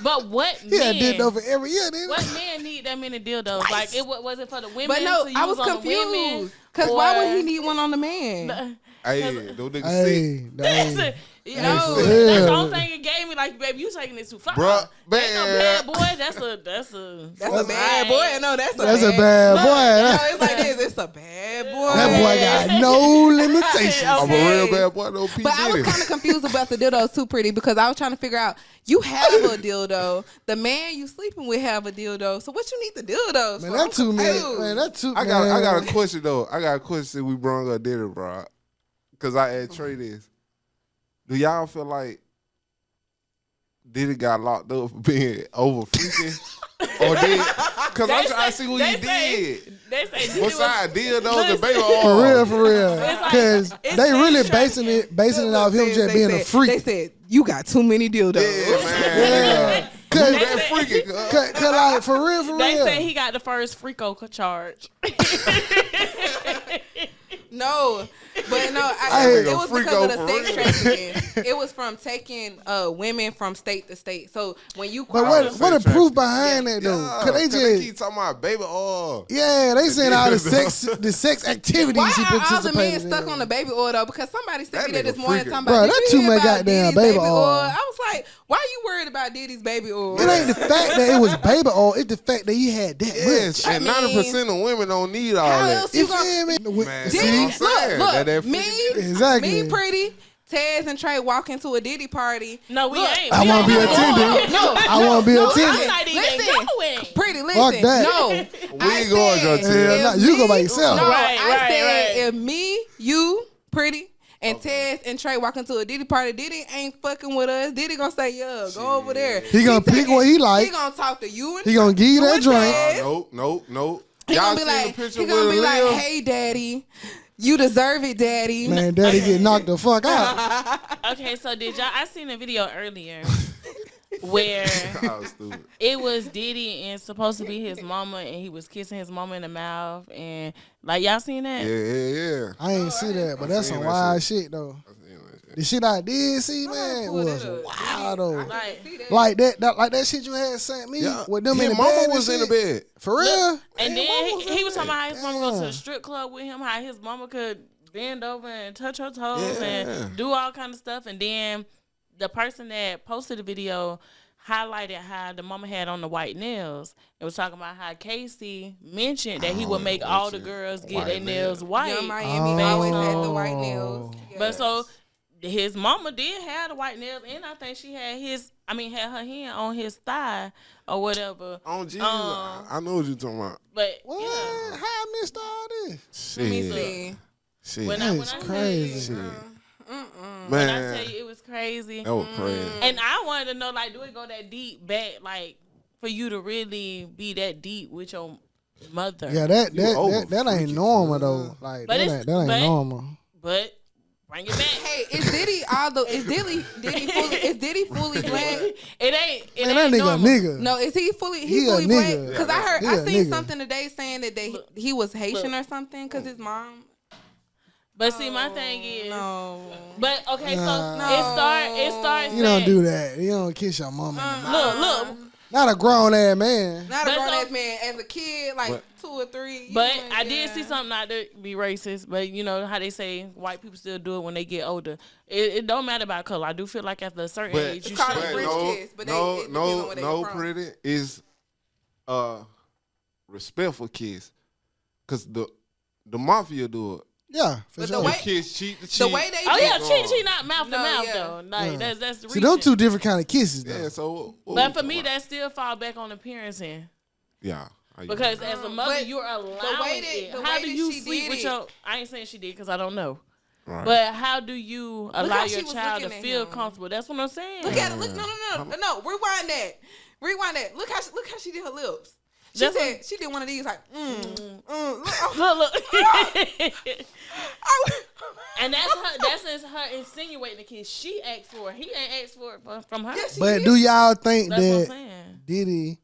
Speaker 3: But what
Speaker 1: He had
Speaker 3: man?
Speaker 1: did over every year, didn't
Speaker 3: What
Speaker 1: he?
Speaker 3: man need that many dildos? Like it was it for the women?
Speaker 4: But no,
Speaker 3: to
Speaker 4: I
Speaker 3: use
Speaker 4: was
Speaker 3: on the women,
Speaker 4: confused. Because why
Speaker 3: or-
Speaker 4: would he need one on the man?
Speaker 2: Hey, those niggas sick.
Speaker 1: Hey,
Speaker 3: Listen, you know,
Speaker 1: for
Speaker 3: that's
Speaker 1: real.
Speaker 3: the only thing it gave me. Like, baby, you taking it too far.
Speaker 2: Bruh,
Speaker 3: Ain't no
Speaker 2: man.
Speaker 3: bad boy. That's a.
Speaker 4: That's a bad boy. No, that's
Speaker 1: That's a bad
Speaker 4: No,
Speaker 1: boy.
Speaker 4: it's like this. It's a bad boy.
Speaker 1: That boy got no limitations.
Speaker 2: I'm a
Speaker 3: Okay.
Speaker 2: real bad boy, though, P.
Speaker 4: But I was
Speaker 2: Diddy.
Speaker 4: kind of confused about the dildos too, pretty, because I was trying to figure out, you have a dildo, the man you sleeping with have a dildo, so what you need the dildos
Speaker 1: Man,
Speaker 4: for?
Speaker 1: that
Speaker 4: I'm
Speaker 1: too many.
Speaker 4: confused.
Speaker 1: Man, that too.
Speaker 2: I got a question, though. I got a question we brought up Diddy, bro. Because I asked Trey this. Do y'all feel like Diddy got locked up for being over freaking? Or did? Because I'm trying to see what he did.
Speaker 3: They say Diddy
Speaker 2: What
Speaker 3: was-
Speaker 2: side? Dildos and baby
Speaker 1: For
Speaker 2: oil?
Speaker 1: real,
Speaker 3: like-
Speaker 1: because
Speaker 3: it's
Speaker 1: they really
Speaker 3: like-
Speaker 1: basing it off him just being a freak.
Speaker 4: They said, you got too many dildos.
Speaker 2: Yeah, man.
Speaker 1: Yeah. Cause,
Speaker 2: That freaking.
Speaker 1: cause like for real.
Speaker 3: They say he got the first Frico charge.
Speaker 4: No, but no,
Speaker 1: Hey,
Speaker 4: it was because of the
Speaker 2: Frico
Speaker 4: sex
Speaker 2: for
Speaker 4: trafficking. It was from taking women from state to state. So when you
Speaker 1: But
Speaker 4: cross,
Speaker 1: what the proof behind that though?
Speaker 2: Yeah,
Speaker 1: Cause they just
Speaker 2: keep talking about baby oil.
Speaker 1: yeah, they saying all the sex activities
Speaker 4: why
Speaker 1: he
Speaker 4: are all the
Speaker 1: participated
Speaker 4: men
Speaker 1: in.
Speaker 4: stuck on the baby oil though? Because somebody sent me
Speaker 2: That
Speaker 4: that this
Speaker 2: nigga
Speaker 4: morning
Speaker 2: freaking.
Speaker 4: talking
Speaker 1: Bruh,
Speaker 4: about
Speaker 1: that
Speaker 4: did
Speaker 1: too
Speaker 4: you hear
Speaker 1: much
Speaker 4: about
Speaker 1: goddamn
Speaker 4: Diddy's
Speaker 1: baby oil.
Speaker 4: I was like, why are you worried about Diddy's baby oil?
Speaker 1: It ain't the fact that it was baby oil. It's the fact that he had that
Speaker 2: Yes,
Speaker 1: much.
Speaker 2: and
Speaker 4: I mean,
Speaker 2: 90% of women don't need all
Speaker 4: How
Speaker 2: that.
Speaker 4: else
Speaker 1: You
Speaker 4: you gonna?
Speaker 1: feel me?
Speaker 2: Man,
Speaker 1: See?
Speaker 2: that's what I'm saying.
Speaker 4: Look,
Speaker 2: That
Speaker 4: me,
Speaker 2: freaking-
Speaker 1: Exactly.
Speaker 4: me, pretty. Taz and Trey walk into a Diddy party.
Speaker 3: No, we
Speaker 4: Look,
Speaker 3: ain't.
Speaker 1: I
Speaker 3: We
Speaker 1: want to be
Speaker 3: ain't
Speaker 1: attendant.
Speaker 4: No,
Speaker 1: I want to be
Speaker 4: no,
Speaker 1: attendant.
Speaker 3: I'm not even
Speaker 4: Listen.
Speaker 3: going.
Speaker 4: Pretty,
Speaker 1: Fuck
Speaker 4: listen.
Speaker 1: that.
Speaker 4: No,
Speaker 2: We ain't going,
Speaker 4: said,
Speaker 2: Joe,
Speaker 1: Hell
Speaker 2: Taz.
Speaker 1: nah, you go by yourself.
Speaker 4: No,
Speaker 3: Right,
Speaker 4: I
Speaker 3: right,
Speaker 4: said
Speaker 3: right.
Speaker 4: if me, you, Pretty, and Taz and Trey walk into a Diddy party, Diddy ain't fucking with us. Diddy gonna say, yeah, go over there.
Speaker 1: He gonna pick what he like.
Speaker 4: He gonna talk to you and
Speaker 1: He gonna give you that
Speaker 4: and
Speaker 1: drink.
Speaker 4: Taz.
Speaker 2: Nope.
Speaker 4: He
Speaker 2: Y'all
Speaker 4: gonna be
Speaker 2: seen
Speaker 4: like,
Speaker 2: the picture
Speaker 4: he
Speaker 2: with
Speaker 4: gonna be like,
Speaker 2: Lil?
Speaker 4: hey, daddy, you deserve it, daddy.
Speaker 1: Man, daddy get knocked the fuck out.
Speaker 3: Okay, so did y'all? I seen a video earlier where
Speaker 2: Oh, stupid.
Speaker 3: it was Diddy and supposed to be his mama, and he was kissing his mama in the mouth, and like y'all seen that?
Speaker 2: Yeah.
Speaker 1: I ain't see that, but that's
Speaker 2: seen
Speaker 1: some
Speaker 2: that
Speaker 1: wild shit though. The shit I did see, man,
Speaker 4: pull
Speaker 1: was
Speaker 4: that up.
Speaker 1: wild though.
Speaker 3: Like,
Speaker 1: Like that shit you had sent me
Speaker 2: Yeah.
Speaker 1: with them
Speaker 2: His
Speaker 1: in the
Speaker 2: mama
Speaker 1: bed and
Speaker 2: was in the
Speaker 1: shit.
Speaker 2: bed.
Speaker 1: For real?
Speaker 3: and then he was talking about how his mama go to
Speaker 1: Damn.
Speaker 3: the strip club with him, how his mama could bend over and touch her toes
Speaker 2: Yeah.
Speaker 3: and do all kind of stuff, and then the person that posted the video highlighted how the mama had on the white nails. It was talking about how Casey mentioned that he would make all the girls get
Speaker 2: White
Speaker 3: their nails
Speaker 2: nails.
Speaker 3: white.
Speaker 4: Young Miami always had the white nails.
Speaker 3: But so his mama did have the white nails, and I think she had had her hand on his thigh or whatever.
Speaker 2: On Jesus, I know what you're talking about.
Speaker 3: But
Speaker 1: What?
Speaker 3: yeah,
Speaker 1: How I missed all this?
Speaker 4: Let me
Speaker 2: Shit.
Speaker 4: see.
Speaker 2: Shit.
Speaker 3: when
Speaker 1: That's
Speaker 3: I
Speaker 1: crazy.
Speaker 3: Tell you,
Speaker 2: Man,
Speaker 3: when I tell you it was crazy,
Speaker 2: that was crazy.
Speaker 3: and I wanted to know, like, do it go that deep back, like for you to really be that deep with your mother.
Speaker 1: Yeah, that ain't normal though. Like
Speaker 3: But
Speaker 1: that ain't normal.
Speaker 3: But bring it back.
Speaker 4: Hey, is Diddy fully black?
Speaker 3: It ain't
Speaker 1: Man, that nigga
Speaker 3: normal.
Speaker 1: a nigga.
Speaker 4: No, is he fully
Speaker 1: He a
Speaker 4: fully
Speaker 1: nigga.
Speaker 4: black? Because I
Speaker 1: He a
Speaker 4: seen
Speaker 1: nigga.
Speaker 4: something today saying that he was Haitian or something because his mom.
Speaker 3: But see, my thing is,
Speaker 4: No.
Speaker 3: but okay, so
Speaker 1: Nah.
Speaker 3: it starts.
Speaker 1: You don't do that. You don't kiss your mama in the mouth.
Speaker 3: Look.
Speaker 1: Not a grown ass man.
Speaker 4: Not a
Speaker 3: But
Speaker 4: grown
Speaker 3: so-
Speaker 4: ass man. As a kid, like 2 or 3. you
Speaker 3: But
Speaker 4: know,
Speaker 3: I did see something, not to be racist, but you know how they say white people still do it when they get older. It don't matter about color. I do feel like after a certain
Speaker 2: But-
Speaker 3: age, you
Speaker 4: It's called a
Speaker 3: should.
Speaker 4: French kiss, but it depends on where they
Speaker 2: no,
Speaker 4: from.
Speaker 2: pretty is respectful kiss, cause the mafia do it.
Speaker 1: Yeah, for
Speaker 4: But the
Speaker 1: sure.
Speaker 4: way-
Speaker 2: Kiss cheek to cheek.
Speaker 4: The way they
Speaker 3: Oh
Speaker 4: do
Speaker 3: yeah,
Speaker 2: Cheat,
Speaker 3: she not mouth to
Speaker 4: No,
Speaker 3: mouth
Speaker 4: yeah.
Speaker 3: though. Like
Speaker 1: Yeah.
Speaker 3: that's the
Speaker 1: See, them
Speaker 3: reaching.
Speaker 1: two different kind of kisses though.
Speaker 2: Yeah, so. what
Speaker 3: But
Speaker 2: we
Speaker 3: for me,
Speaker 2: talking
Speaker 3: that still fall back on the parenting.
Speaker 2: yeah.
Speaker 3: Because as a mother,
Speaker 4: but
Speaker 3: you're allowing
Speaker 4: way that-
Speaker 3: it.
Speaker 4: the
Speaker 3: How
Speaker 4: way
Speaker 3: do
Speaker 4: that
Speaker 3: you
Speaker 4: she
Speaker 3: sleep
Speaker 4: did
Speaker 3: with
Speaker 4: it-
Speaker 3: your? I ain't saying she did because I don't know.
Speaker 2: Right.
Speaker 3: But how do you allow
Speaker 4: how she
Speaker 3: your
Speaker 4: was
Speaker 3: child to
Speaker 4: looking at
Speaker 3: feel
Speaker 4: him.
Speaker 3: comfortable? That's what I'm saying.
Speaker 4: Look at it. Look, no. Rewind that. Look how she did her lips. She
Speaker 3: That's
Speaker 4: said she did one of these like. Look,
Speaker 3: Look.
Speaker 4: oh.
Speaker 3: And that's her insinuating the kid. She asked for it. He ain't asked for it from her.
Speaker 4: Yeah, she
Speaker 1: But
Speaker 4: did.
Speaker 1: do y'all think
Speaker 3: That's what I'm
Speaker 1: that
Speaker 3: saying.
Speaker 1: Diddy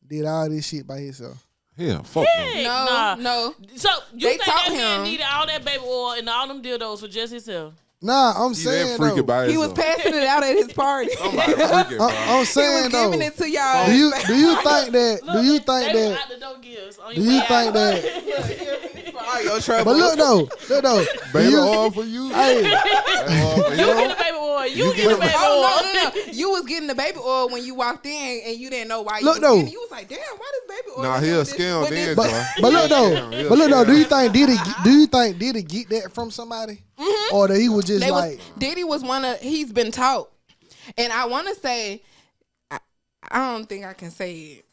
Speaker 1: did all this shit by himself?
Speaker 2: Yeah, fuck
Speaker 3: Heck
Speaker 4: No,
Speaker 3: nah.
Speaker 4: no.
Speaker 3: So you
Speaker 4: They
Speaker 3: think
Speaker 4: taught
Speaker 3: that man
Speaker 4: him.
Speaker 3: needed all that baby oil and all them dildos for just himself?
Speaker 1: Nah, I'm
Speaker 2: He
Speaker 1: saying
Speaker 2: that freaky
Speaker 1: though.
Speaker 2: by
Speaker 4: He was
Speaker 2: himself.
Speaker 4: passing it out at his party.
Speaker 2: Somebody freaky, bro.
Speaker 1: I'm
Speaker 4: He was
Speaker 1: saying though.
Speaker 4: giving it to y'all.
Speaker 1: Do you think that? Do you think
Speaker 3: they
Speaker 1: that?
Speaker 3: out the door gifts on
Speaker 1: Do
Speaker 3: your
Speaker 1: you
Speaker 3: way
Speaker 1: think
Speaker 3: out.
Speaker 1: that?
Speaker 4: all your trouble.
Speaker 1: But look though. Do
Speaker 2: Baby
Speaker 1: you-
Speaker 2: oil for you.
Speaker 1: Hey,
Speaker 2: Baby oil for
Speaker 3: You
Speaker 2: you.
Speaker 3: get the baby oil. You get
Speaker 2: get
Speaker 3: the
Speaker 2: it.
Speaker 3: baby oil.
Speaker 4: Oh no. You was getting the baby oil when you walked in, and you didn't know why. You
Speaker 1: Look,
Speaker 4: was
Speaker 1: though.
Speaker 4: getting it. You was like, "Damn, why does baby oil?"
Speaker 2: Nah,
Speaker 4: do
Speaker 2: he a
Speaker 4: this
Speaker 2: scam
Speaker 4: with
Speaker 2: then,
Speaker 4: this?"
Speaker 1: but
Speaker 2: bro.
Speaker 1: look though.
Speaker 2: Yeah,
Speaker 1: But look though. Do you
Speaker 2: yeah.
Speaker 1: think Diddy get that from somebody, or that he was just
Speaker 4: They
Speaker 1: like?
Speaker 4: Diddy was one of. He's been taught, and I want to say, I don't think I can say it.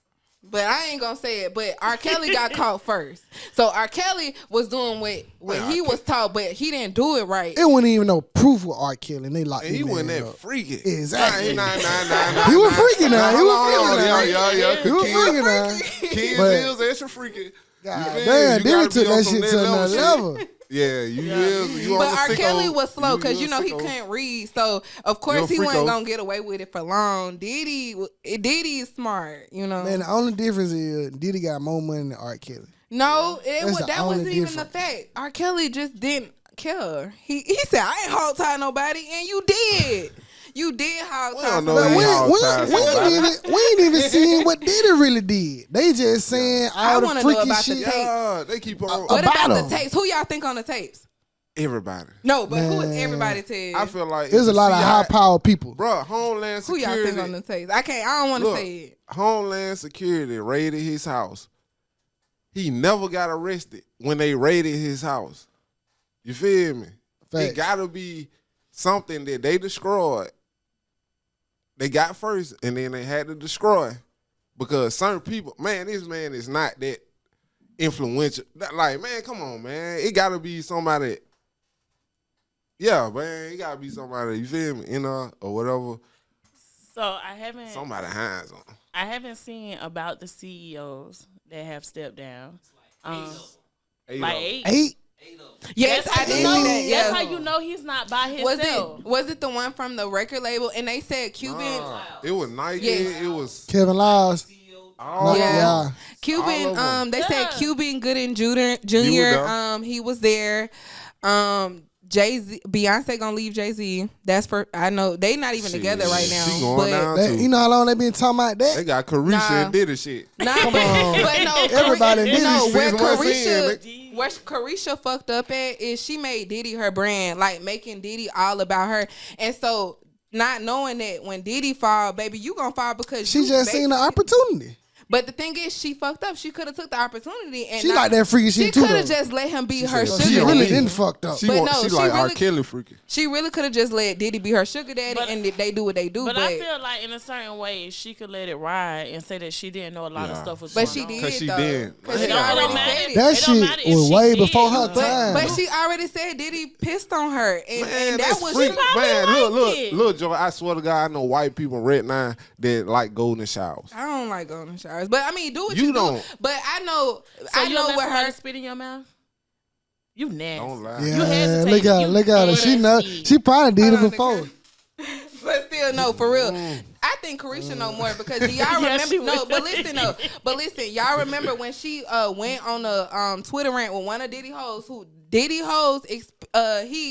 Speaker 4: But I ain't gonna say it. But R. Kelly got caught first. So R. Kelly was doing what he was taught, but he didn't do it right.
Speaker 1: It wasn't even no proof with R. Kelly. And they locked
Speaker 2: And he
Speaker 1: him
Speaker 2: wasn't
Speaker 1: man
Speaker 2: that
Speaker 1: up.
Speaker 2: freaky.
Speaker 1: Exactly.
Speaker 2: Nah.
Speaker 1: He was freaky now. He was
Speaker 2: Hold on,
Speaker 1: freaky now.
Speaker 2: Yeah.
Speaker 1: He was freaky now.
Speaker 2: Kids
Speaker 1: But-
Speaker 2: is extra freaky.
Speaker 1: God
Speaker 2: You feel me?
Speaker 1: damn,
Speaker 2: You
Speaker 1: Diddy
Speaker 2: gotta
Speaker 1: took
Speaker 2: be on
Speaker 1: that
Speaker 2: some
Speaker 1: shit
Speaker 2: next
Speaker 1: to another
Speaker 2: shit.
Speaker 1: level.
Speaker 2: Yeah, you is. You
Speaker 4: But
Speaker 2: on the
Speaker 4: R.
Speaker 2: sicko.
Speaker 4: Kelly was slow because
Speaker 2: You
Speaker 4: you know he
Speaker 2: sicko.
Speaker 4: couldn't read, so of course
Speaker 2: You're
Speaker 4: he wasn't
Speaker 2: freako.
Speaker 4: gonna get away with it for long. Diddy is smart, you know.
Speaker 1: Man, the only difference is Diddy got more money than R. Kelly.
Speaker 4: No,
Speaker 1: That's the
Speaker 4: that
Speaker 1: only
Speaker 4: wasn't even the
Speaker 1: difference.
Speaker 4: fact. R. Kelly just didn't care. He said, "I ain't hog tie nobody," and you did. You did hog
Speaker 2: We
Speaker 4: tie.
Speaker 2: don't know
Speaker 1: But
Speaker 4: somebody.
Speaker 2: he hog
Speaker 1: we
Speaker 2: tied somebody.
Speaker 1: ain't even seen what Diddy really did. They just saying
Speaker 4: I
Speaker 1: all the
Speaker 4: wanna know
Speaker 1: freaky
Speaker 4: about the
Speaker 1: shit.
Speaker 4: tape.
Speaker 2: Yeah, they keep on.
Speaker 4: What
Speaker 1: about
Speaker 4: about
Speaker 1: him.
Speaker 4: the tapes? Who y'all think on the tapes?
Speaker 2: Everybody.
Speaker 4: No, but who is
Speaker 1: Man.
Speaker 4: everybody to?
Speaker 2: I feel like
Speaker 1: There's a lot of high powered people.
Speaker 2: Bro, Homeland
Speaker 4: Who y'all
Speaker 2: Security.
Speaker 4: think on the tapes? I don't want to
Speaker 2: Look,
Speaker 4: say it.
Speaker 2: Homeland Security raided his house. He never got arrested when they raided his house. You feel me?
Speaker 1: Facts.
Speaker 2: It gotta be something that they destroyed. They got first, and then they had to destroy because certain people. Man, this man is not that influential. Like, man, come on, man. It gotta be somebody. Yeah, man, it gotta be somebody. You feel me? Or whatever.
Speaker 3: So I haven't.
Speaker 2: Somebody hands on.
Speaker 3: I haven't seen about the CEOs that have stepped down. Like eight.
Speaker 1: 8?
Speaker 4: Yes,
Speaker 3: That's how
Speaker 4: I
Speaker 3: you
Speaker 4: did
Speaker 3: know-
Speaker 4: see that. Yeah.
Speaker 3: That's how you know he's not by himself.
Speaker 4: Was it the one from the record label? And they said Cuban.
Speaker 2: It was Nike.
Speaker 4: Yes.
Speaker 2: It was
Speaker 1: Kevin Lyles.
Speaker 2: all
Speaker 4: Yeah.
Speaker 1: Yeah.
Speaker 2: All
Speaker 4: Cuban,
Speaker 2: of 'em.
Speaker 4: they said
Speaker 3: Yeah.
Speaker 4: Cuban Gooden Jr.
Speaker 2: there.
Speaker 4: He was there. Jay-Z, Beyonce gonna leave Jay-Z. That's for I know they not even
Speaker 2: Shit,
Speaker 4: together right now.
Speaker 2: she going
Speaker 4: but
Speaker 2: down.
Speaker 1: That, you know how long they been talking about
Speaker 2: They
Speaker 1: that?
Speaker 2: got Carisha
Speaker 4: Nah.
Speaker 2: and Diddy shit.
Speaker 4: Nah,
Speaker 1: on.
Speaker 4: but no,
Speaker 1: Everybody
Speaker 4: Cari-
Speaker 1: Diddy
Speaker 4: no, where
Speaker 2: since one scene,
Speaker 4: Carisha fucked up at is she made Diddy her brand, like making Diddy all about her, and so not knowing that when Diddy fall, baby, you gonna fall because
Speaker 1: She
Speaker 4: you
Speaker 1: just seen the
Speaker 4: basically-
Speaker 1: opportunity.
Speaker 4: But the thing is, she fucked up. She could have took the opportunity and
Speaker 1: She like that freaky shit too,
Speaker 4: She could have
Speaker 1: though.
Speaker 4: just let him be her
Speaker 2: said,
Speaker 4: sugar
Speaker 1: She
Speaker 4: daddy.
Speaker 1: really didn't fucked up.
Speaker 2: She
Speaker 4: But
Speaker 2: want,
Speaker 4: no,
Speaker 2: she
Speaker 4: she
Speaker 2: like R.
Speaker 4: really-
Speaker 2: Kelly freaky.
Speaker 4: She really could have just let Diddy be her sugar daddy, and they do what they do.
Speaker 3: But I feel like in a certain way, she could let it ride and say that she didn't know a lot of stuff was going
Speaker 4: But she
Speaker 3: on.
Speaker 4: did,
Speaker 2: 'Cause she
Speaker 4: though.
Speaker 2: did.
Speaker 4: Because
Speaker 3: It
Speaker 4: she
Speaker 3: don't
Speaker 4: already
Speaker 3: matter.
Speaker 4: said it.
Speaker 1: That
Speaker 3: It don't matter
Speaker 1: shit
Speaker 3: if
Speaker 1: was
Speaker 3: she
Speaker 1: way
Speaker 3: did.
Speaker 1: before her
Speaker 3: But-
Speaker 1: time.
Speaker 4: But she already said Diddy pissed on her, and that
Speaker 2: that's
Speaker 4: was
Speaker 2: freak. Man,
Speaker 3: liked
Speaker 2: look,
Speaker 3: it.
Speaker 2: look, Joe. I swear to God, I know white people right now that like golden showers.
Speaker 4: I don't like going in showers, but I mean, do what
Speaker 2: You
Speaker 4: you
Speaker 2: don't.
Speaker 4: do. But I know,
Speaker 3: So
Speaker 4: I
Speaker 3: you
Speaker 4: know
Speaker 3: let
Speaker 4: what
Speaker 3: somebody
Speaker 4: her.
Speaker 3: spit in your mouth? You nasty.
Speaker 2: Don't lie.
Speaker 3: You
Speaker 1: Yeah,
Speaker 3: hesitated.
Speaker 1: look at her.
Speaker 3: You
Speaker 1: Look at her. She know.
Speaker 3: nasty.
Speaker 1: She probably did it
Speaker 4: Hold on,
Speaker 1: before.
Speaker 4: But still, no, for real. I think Carisha know more because do y'all
Speaker 3: Yeah, she
Speaker 4: remember? No,
Speaker 3: would.
Speaker 4: but listen though. But listen, y'all remember when she went on a Twitter rant with one of Diddy hoes who Diddy hoes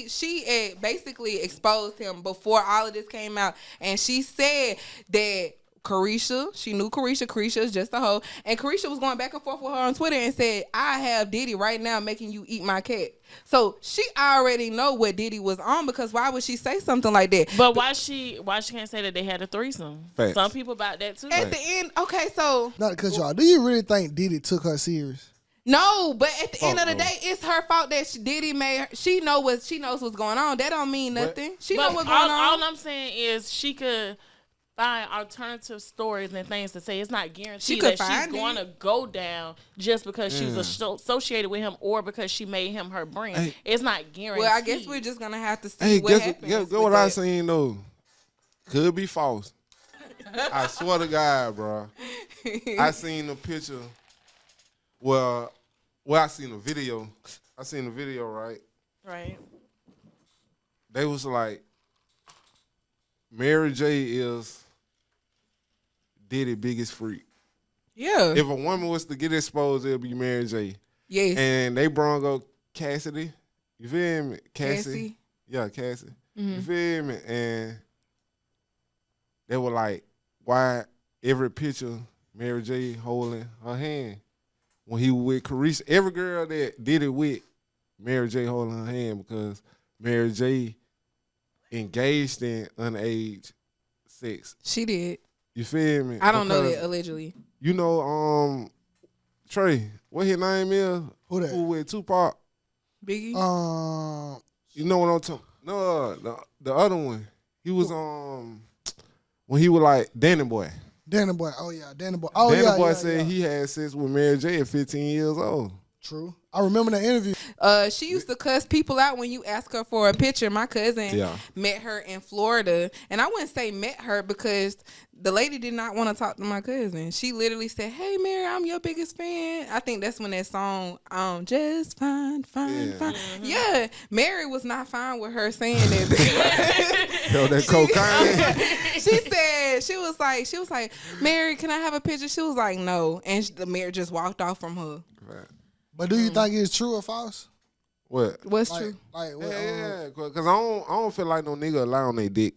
Speaker 4: she basically exposed him before all of this came out, and she said that Carisha, she knew Carisha is just a hoe, and Carisha was going back and forth with her on Twitter and said, I have Diddy right now making you eat my cat. So she already know what Diddy was on, because why would she say something like that?
Speaker 3: But why she can't say that they had a threesome?
Speaker 2: Facts.
Speaker 3: Some people about that too.
Speaker 4: At the end, okay, so
Speaker 1: Not because y'all. Do you really think Diddy took her serious?
Speaker 4: no, but at the end of the
Speaker 2: no.
Speaker 4: day, it's her fault that Diddy made her. She knows what's going on. That don't mean nothing. She know
Speaker 3: But
Speaker 4: what's going on.
Speaker 3: all I'm saying is she could find alternative stories and things to say. It's not guaranteed
Speaker 4: She could
Speaker 3: that she's
Speaker 4: find
Speaker 3: going to go down just because she's associated with him or because she made him her brand.
Speaker 2: Hey.
Speaker 3: It's not guaranteed.
Speaker 4: Well, I guess we're just gonna have to see
Speaker 2: Hey,
Speaker 4: what
Speaker 2: guess
Speaker 4: happens.
Speaker 2: guess
Speaker 4: with
Speaker 2: what I
Speaker 4: that.
Speaker 2: seen though? Could be false. I swear to God, bro. I seen a picture. Well, I seen a video. I seen the video, right?
Speaker 3: right.
Speaker 2: They was like, Mary J is Diddy's biggest freak.
Speaker 4: Yeah.
Speaker 2: If a woman was to get exposed, it'll be Mary J.
Speaker 4: Yes.
Speaker 2: And they brung up Cassidy. You feel me?
Speaker 4: Cassie.
Speaker 2: Yeah, Cassie.
Speaker 4: Mm-hmm.
Speaker 2: You feel me? And they were like, why every picture Mary J holding her hand when he was with Carisha? Every girl that did it with Mary J holding her hand because Mary J engaged in underage sex.
Speaker 4: She did.
Speaker 2: You feel me?
Speaker 4: I don't know
Speaker 2: Because,
Speaker 4: that allegedly.
Speaker 2: You know, Trey, what his name is?
Speaker 1: Who that?
Speaker 2: Who with Tupac?
Speaker 4: Biggie.
Speaker 2: You know what I'm talking? No, the other one. He was when he was like Danny Boy.
Speaker 1: Danny Boy. Oh yeah, Danny Boy. Oh
Speaker 2: Danny
Speaker 1: yeah,
Speaker 2: Boy
Speaker 1: yeah,
Speaker 2: said
Speaker 1: yeah.
Speaker 2: he had sex with Mary J at 15 years old.
Speaker 1: True. I remember that interview.
Speaker 4: She used to cuss people out when you ask her for a picture. My cousin met her in Florida, and I wouldn't say met her because the lady did not want to talk to my cousin. She literally said, "Hey, Mary, I'm your biggest fan." I think that's when that song, "Just Fine."
Speaker 3: Mm-hmm.
Speaker 4: Yeah, Mary was not fine with her saying it.
Speaker 2: Yo, that cocaine.
Speaker 4: she was like, "Mary, can I have a picture?" She was like, "No," and the Mary just walked off from her.
Speaker 1: But do you think it's true or false?
Speaker 2: What?
Speaker 4: What's
Speaker 1: Like,
Speaker 4: true?
Speaker 1: like what,
Speaker 2: Yeah, cause I don't feel like no nigga lie on their dick.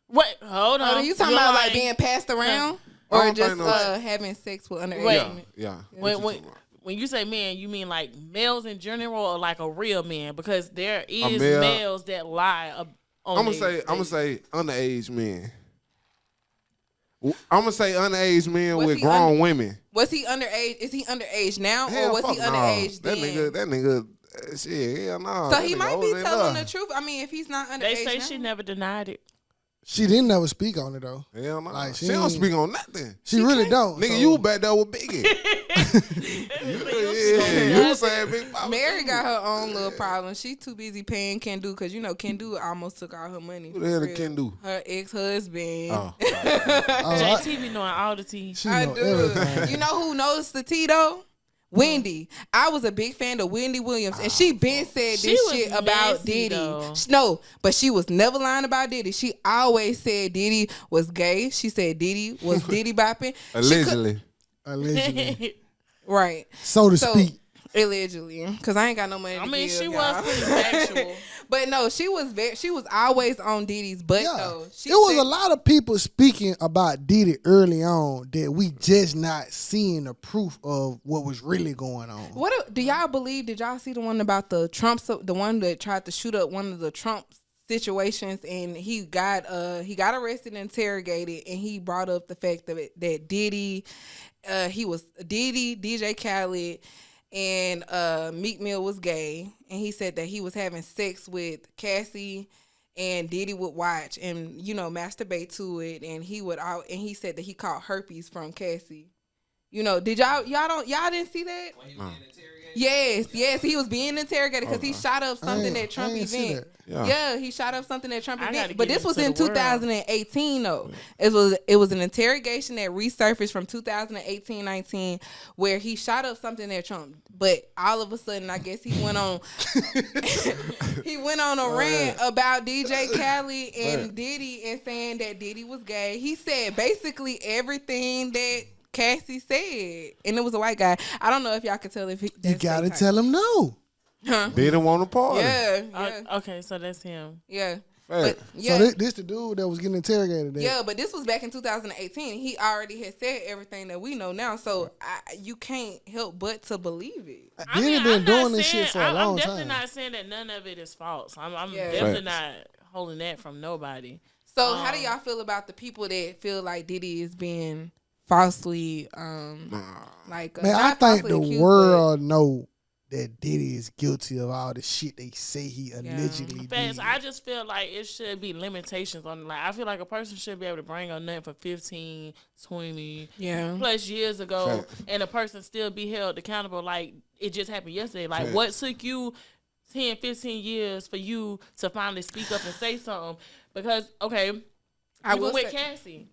Speaker 3: Wait, hold on.
Speaker 4: Are you talking about like being passed around,
Speaker 2: I
Speaker 4: or
Speaker 2: don't
Speaker 4: just
Speaker 2: think no-
Speaker 4: having sex with underage?
Speaker 3: Wait.
Speaker 2: Yeah.
Speaker 3: When you say men, you mean like males in general or like a real man? Because there is
Speaker 2: male-
Speaker 3: males that lie on
Speaker 2: I'm gonna say underage men. I'm gonna say underage men
Speaker 4: Was
Speaker 2: with
Speaker 4: he
Speaker 2: grown women.
Speaker 4: Was he underage? Is he underage now,
Speaker 2: Hell,
Speaker 4: or was he
Speaker 2: fuck nah.
Speaker 4: underage
Speaker 2: That
Speaker 4: then?
Speaker 2: nigga, shit, hell no.
Speaker 4: So he might be telling the truth. I mean, if he's not underage,
Speaker 3: They say
Speaker 4: now,
Speaker 3: she never denied it.
Speaker 1: She didn't never speak on it though.
Speaker 2: Hell no.
Speaker 1: Like,
Speaker 2: she don't
Speaker 1: ain't-
Speaker 2: speak on nothing.
Speaker 1: She really don't.
Speaker 2: Nigga,
Speaker 1: so-
Speaker 2: you back there with Biggie. Yeah, you saying Big Papa.
Speaker 4: Mary got her own little problem. She too busy paying Kendu because you know Kendu almost took all her money.
Speaker 2: Who the hell
Speaker 4: for
Speaker 2: did
Speaker 4: real.
Speaker 2: Kendu?
Speaker 4: Her ex-husband.
Speaker 2: Oh.
Speaker 3: JT be knowing all the tea.
Speaker 1: She
Speaker 4: I
Speaker 1: know
Speaker 4: do.
Speaker 1: everything.
Speaker 4: You know who knows the tea though? Wendy. I was a big fan of Wendy Williams, and she been said
Speaker 3: She
Speaker 4: this
Speaker 3: was
Speaker 4: shit about
Speaker 3: messy,
Speaker 4: Diddy.
Speaker 3: though.
Speaker 4: No, but she was never lying about Diddy. She always said Diddy was gay. She said Diddy was Diddy bopping.
Speaker 2: Allegedly.
Speaker 1: Allegedly,
Speaker 4: Right.
Speaker 1: so to speak.
Speaker 4: Allegedly, because I ain't got no money.
Speaker 3: I
Speaker 4: to
Speaker 3: mean,
Speaker 4: give,
Speaker 3: she
Speaker 4: y'all.
Speaker 3: was pretty factual.
Speaker 4: But no, she was always on Diddy's butt
Speaker 1: Yeah,
Speaker 4: though.
Speaker 1: it was a lot of people speaking about Diddy early on that we just not seeing the proof of what was really going on.
Speaker 4: What do y'all believe? Did y'all see the one about the Trumps? The one that tried to shoot up one of the Trump situations, and he got arrested and interrogated, and he brought up the fact that Diddy, he was Diddy, DJ Khaled, and Meek Mill was gay, and he said that he was having sex with Cassie, and Diddy would watch and masturbate to it, and he said that he caught herpes from Cassie. Did y'all didn't see that?
Speaker 5: When he was getting interrogated?
Speaker 4: Yes, he was being interrogated because he shot up something at Trump event.
Speaker 2: Yeah.
Speaker 4: He shot up something at Trump
Speaker 3: I gotta
Speaker 4: event. But
Speaker 3: get
Speaker 4: this was
Speaker 3: into
Speaker 4: in
Speaker 3: the world.
Speaker 4: 2018 though. It was an interrogation that resurfaced from 2018-19 where he shot up something at Trump. But all of a sudden, I guess he went on a rant about DJ Khaled and Diddy and saying that Diddy was gay. He said basically everything that Cassie said, and it was a white guy. I don't know if y'all can tell if
Speaker 1: you gotta tell him no.
Speaker 4: Huh?
Speaker 2: They didn't want to party.
Speaker 4: Yeah.
Speaker 3: Okay, so that's him.
Speaker 4: Yeah.
Speaker 2: Right.
Speaker 4: But, yeah.
Speaker 1: So this the dude that was getting interrogated there.
Speaker 4: Yeah, but this was back in 2018. He already had said everything that we know now, so you can't help but to believe it.
Speaker 1: Diddy been
Speaker 3: I'm
Speaker 1: doing
Speaker 3: not
Speaker 1: this shit
Speaker 3: saying-
Speaker 1: for a long
Speaker 3: I'm definitely
Speaker 1: time.
Speaker 3: not saying that none of it is false. I'm
Speaker 4: Yeah.
Speaker 3: definitely
Speaker 2: Facts.
Speaker 3: not holding that from nobody.
Speaker 4: So how do y'all feel about the people that feel like Diddy is being falsely,
Speaker 1: Man, I
Speaker 4: not
Speaker 1: think
Speaker 4: falsely
Speaker 1: the
Speaker 4: accused,
Speaker 1: world know that Diddy is guilty of all the shit they say he allegedly
Speaker 3: Facts.
Speaker 1: did.
Speaker 3: I just feel like it should be limitations on it. Like I feel like a person should be able to bring up nothing for 15, 20 plus years ago, and a person still be held accountable like it just happened yesterday. Like what took you 10, 15 years for you to finally speak up and say something? Because even with Cassie.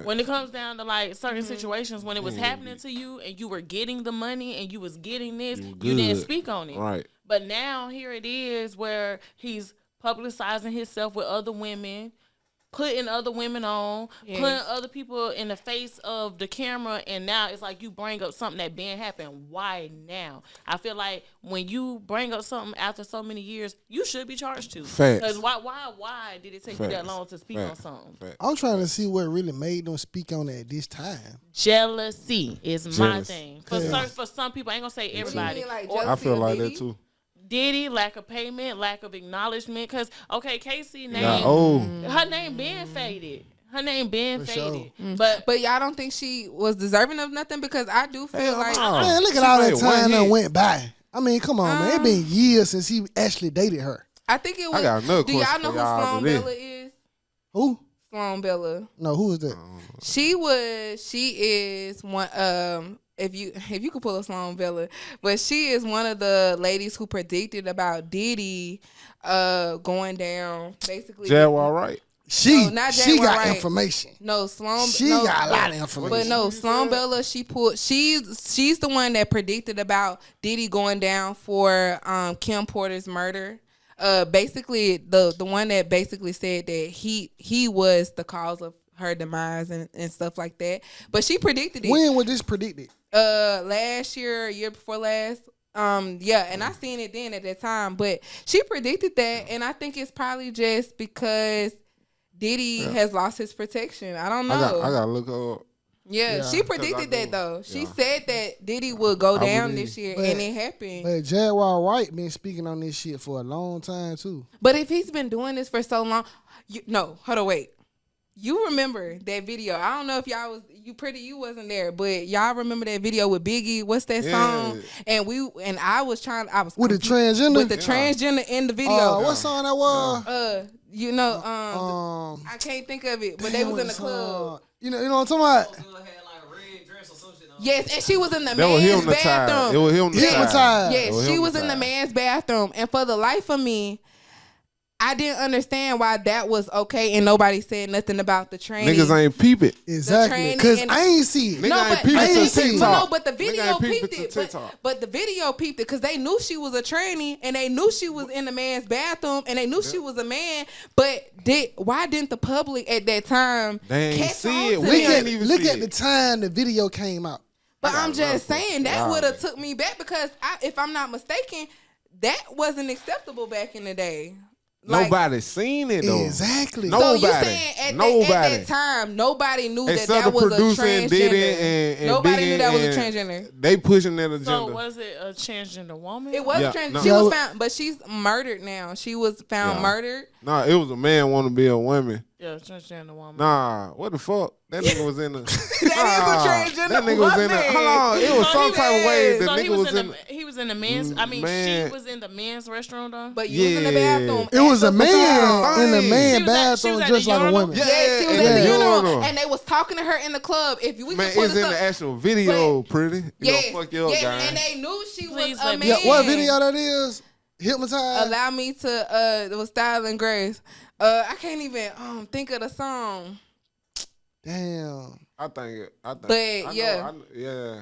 Speaker 3: When it comes down to like certain situations, when it was happening to you and you were getting the money and you was getting this, you didn't speak on it.
Speaker 2: Right.
Speaker 3: But now here it is where he's publicizing himself with other women, putting other women on, putting other people in the face of the camera, and now it's like you bring up something that been happened. Why now? I feel like when you bring up something after so many years, you should be charged too.
Speaker 2: Facts.
Speaker 3: Because why did it take you that long to speak on something?
Speaker 1: I'm trying to see what really made them speak on it at this time.
Speaker 3: Jealousy is my
Speaker 2: Jealous.
Speaker 3: thing.
Speaker 1: Yeah.
Speaker 3: For some people, I ain't gonna say everybody.
Speaker 2: I feel like that too.
Speaker 3: Diddy, lack of payment, lack of acknowledgement. Because, Casey name, her name been faded. Her name been faded.
Speaker 1: sure.
Speaker 4: But y'all don't think she was deserving of nothing? Because I do feel like
Speaker 1: Man, look at all that time that went by. I mean, come on, man. It been years since he actually dated her.
Speaker 4: I think it was.
Speaker 2: I got another
Speaker 4: do y'all
Speaker 2: question
Speaker 4: know
Speaker 2: for
Speaker 4: who
Speaker 2: y'all
Speaker 4: Sloan
Speaker 2: after this.
Speaker 4: Bella is?
Speaker 1: Who?
Speaker 4: Sloan Bella.
Speaker 1: No, who is that?
Speaker 4: She is one. If you could pull up Sloan Bella, but she is one of the ladies who predicted about Diddy going down. Basically,
Speaker 2: Jaguar, right?
Speaker 1: She
Speaker 4: not
Speaker 1: she
Speaker 4: Jaguar
Speaker 1: got
Speaker 4: Wright.
Speaker 1: information.
Speaker 4: No, Sloan.
Speaker 1: She
Speaker 4: no,
Speaker 1: got a lot of information.
Speaker 4: But no, Sloan Bella. She's the one that predicted about Diddy going down for Kim Porter's murder. Basically the one that basically said that he was the cause of her demise and stuff like that. But she predicted it.
Speaker 1: When was this predicted?
Speaker 4: Last year, year before last. And I seen it then at that time. But she predicted that, and I think it's probably just because Diddy has lost his protection. I don't know.
Speaker 2: I gotta look her up.
Speaker 4: Yeah,
Speaker 1: Yeah.
Speaker 4: she predicted that though. She said that Diddy would go down
Speaker 2: believe.
Speaker 4: this year,
Speaker 1: But-
Speaker 4: and it happened.
Speaker 1: But Jaguar Wright been speaking on this shit for a long time too.
Speaker 4: But if he's been doing this for so long, hold on, wait. You remember that video? I don't know if y'all you wasn't there, but y'all remember that video with Biggie? What's that song? And I was
Speaker 1: With the
Speaker 4: confused
Speaker 1: transgender?
Speaker 4: with the transgender in the video.
Speaker 1: What song that was?
Speaker 4: I can't think of it, but they was in the club.
Speaker 1: You know what I'm talking about?
Speaker 5: Had like a red dress or some shit on.
Speaker 4: Yes, and she was in the
Speaker 2: That was
Speaker 4: man's
Speaker 2: hypnotized.
Speaker 4: bathroom.
Speaker 2: It was hypnotized.
Speaker 1: Hypnotized.
Speaker 4: Yes,
Speaker 2: It was
Speaker 4: she was in the
Speaker 2: hypnotized.
Speaker 4: man's bathroom, and for the life of me, I didn't understand why that was okay, and nobody said nothing about the tranny.
Speaker 2: Niggas ain't peep it.
Speaker 1: Exactly.
Speaker 4: tranny
Speaker 1: Because
Speaker 4: and-
Speaker 1: I ain't see it.
Speaker 2: Nigga
Speaker 4: No,
Speaker 2: ain't
Speaker 4: but
Speaker 2: peep it
Speaker 1: I
Speaker 2: to
Speaker 1: ain't seen it.
Speaker 2: TikTok.
Speaker 4: but the
Speaker 2: Nigga
Speaker 4: video
Speaker 2: ain't peep
Speaker 4: peeped
Speaker 2: to
Speaker 4: it.
Speaker 2: TikTok.
Speaker 4: But the video peeped it because they knew she was a tranny, and they knew she was in the man's bathroom, and they knew she was a man. But why didn't the public at that time
Speaker 2: They ain't
Speaker 4: catch
Speaker 2: see
Speaker 4: on
Speaker 2: it.
Speaker 4: to
Speaker 2: We
Speaker 4: them?
Speaker 2: can't even
Speaker 1: Look
Speaker 2: see
Speaker 1: at
Speaker 2: it.
Speaker 1: the time the video came out.
Speaker 4: But I'm
Speaker 2: gotta
Speaker 4: just
Speaker 2: run for
Speaker 4: saying that
Speaker 2: y'all,
Speaker 4: would have
Speaker 2: man.
Speaker 4: took me back because if I'm not mistaken, that wasn't acceptable back in the day.
Speaker 2: Nobody seen it though.
Speaker 1: Exactly.
Speaker 2: No.
Speaker 4: So you
Speaker 2: Nobody.
Speaker 4: saying at
Speaker 2: Nobody.
Speaker 4: that time, nobody knew that
Speaker 2: Except
Speaker 4: that
Speaker 2: the
Speaker 4: was a
Speaker 2: producer and Diddy
Speaker 4: transgender.
Speaker 2: and
Speaker 4: Nobody
Speaker 2: Biggie
Speaker 4: knew that was a
Speaker 2: and
Speaker 4: transgender.
Speaker 2: They pushing that agenda.
Speaker 3: So was it a transgender woman?
Speaker 4: It was
Speaker 2: Yeah,
Speaker 4: a trans.
Speaker 2: no.
Speaker 4: She
Speaker 1: Yeah,
Speaker 4: was found, but she's murdered now. She was found
Speaker 2: Yeah.
Speaker 4: murdered.
Speaker 2: Nah, it was a man want to be a woman.
Speaker 3: Yeah, transgender woman.
Speaker 2: Nah, what the fuck? That nigga was in the.
Speaker 4: That is a transgender
Speaker 2: That nigga was in the.
Speaker 4: woman.
Speaker 2: Hold on, it was
Speaker 3: So
Speaker 2: some
Speaker 3: he
Speaker 2: type of way. The
Speaker 3: So
Speaker 2: nigga was in.
Speaker 3: he was in the men's. I mean,
Speaker 2: Man.
Speaker 3: she was in the men's restroom though.
Speaker 4: But you was in the
Speaker 2: Yeah.
Speaker 4: bathroom.
Speaker 1: It was a man in the
Speaker 2: She
Speaker 1: man
Speaker 3: was at- she
Speaker 1: bathroom
Speaker 3: was at
Speaker 1: just
Speaker 3: the
Speaker 1: like a
Speaker 3: urinal?
Speaker 1: woman.
Speaker 2: Yeah,
Speaker 4: Yes, she was
Speaker 2: in
Speaker 4: at the
Speaker 2: the
Speaker 4: urinal,
Speaker 2: urinal.
Speaker 4: and they was talking to her in the club. If we
Speaker 2: Man,
Speaker 4: can
Speaker 2: it's
Speaker 4: put
Speaker 2: in
Speaker 4: this
Speaker 2: the
Speaker 4: up,
Speaker 2: actual video, pretty. You
Speaker 4: yes,
Speaker 2: gonna fuck your
Speaker 4: yes,
Speaker 2: guy.
Speaker 4: and they knew she
Speaker 3: Please
Speaker 4: was a
Speaker 3: let
Speaker 4: man.
Speaker 3: me-
Speaker 1: Yeah, what video that is? Hypnotized.
Speaker 4: Allow me to. It was Style and Grace. I can't even think of the song.
Speaker 1: Damn.
Speaker 2: I think.
Speaker 4: But, yeah.
Speaker 2: Yeah.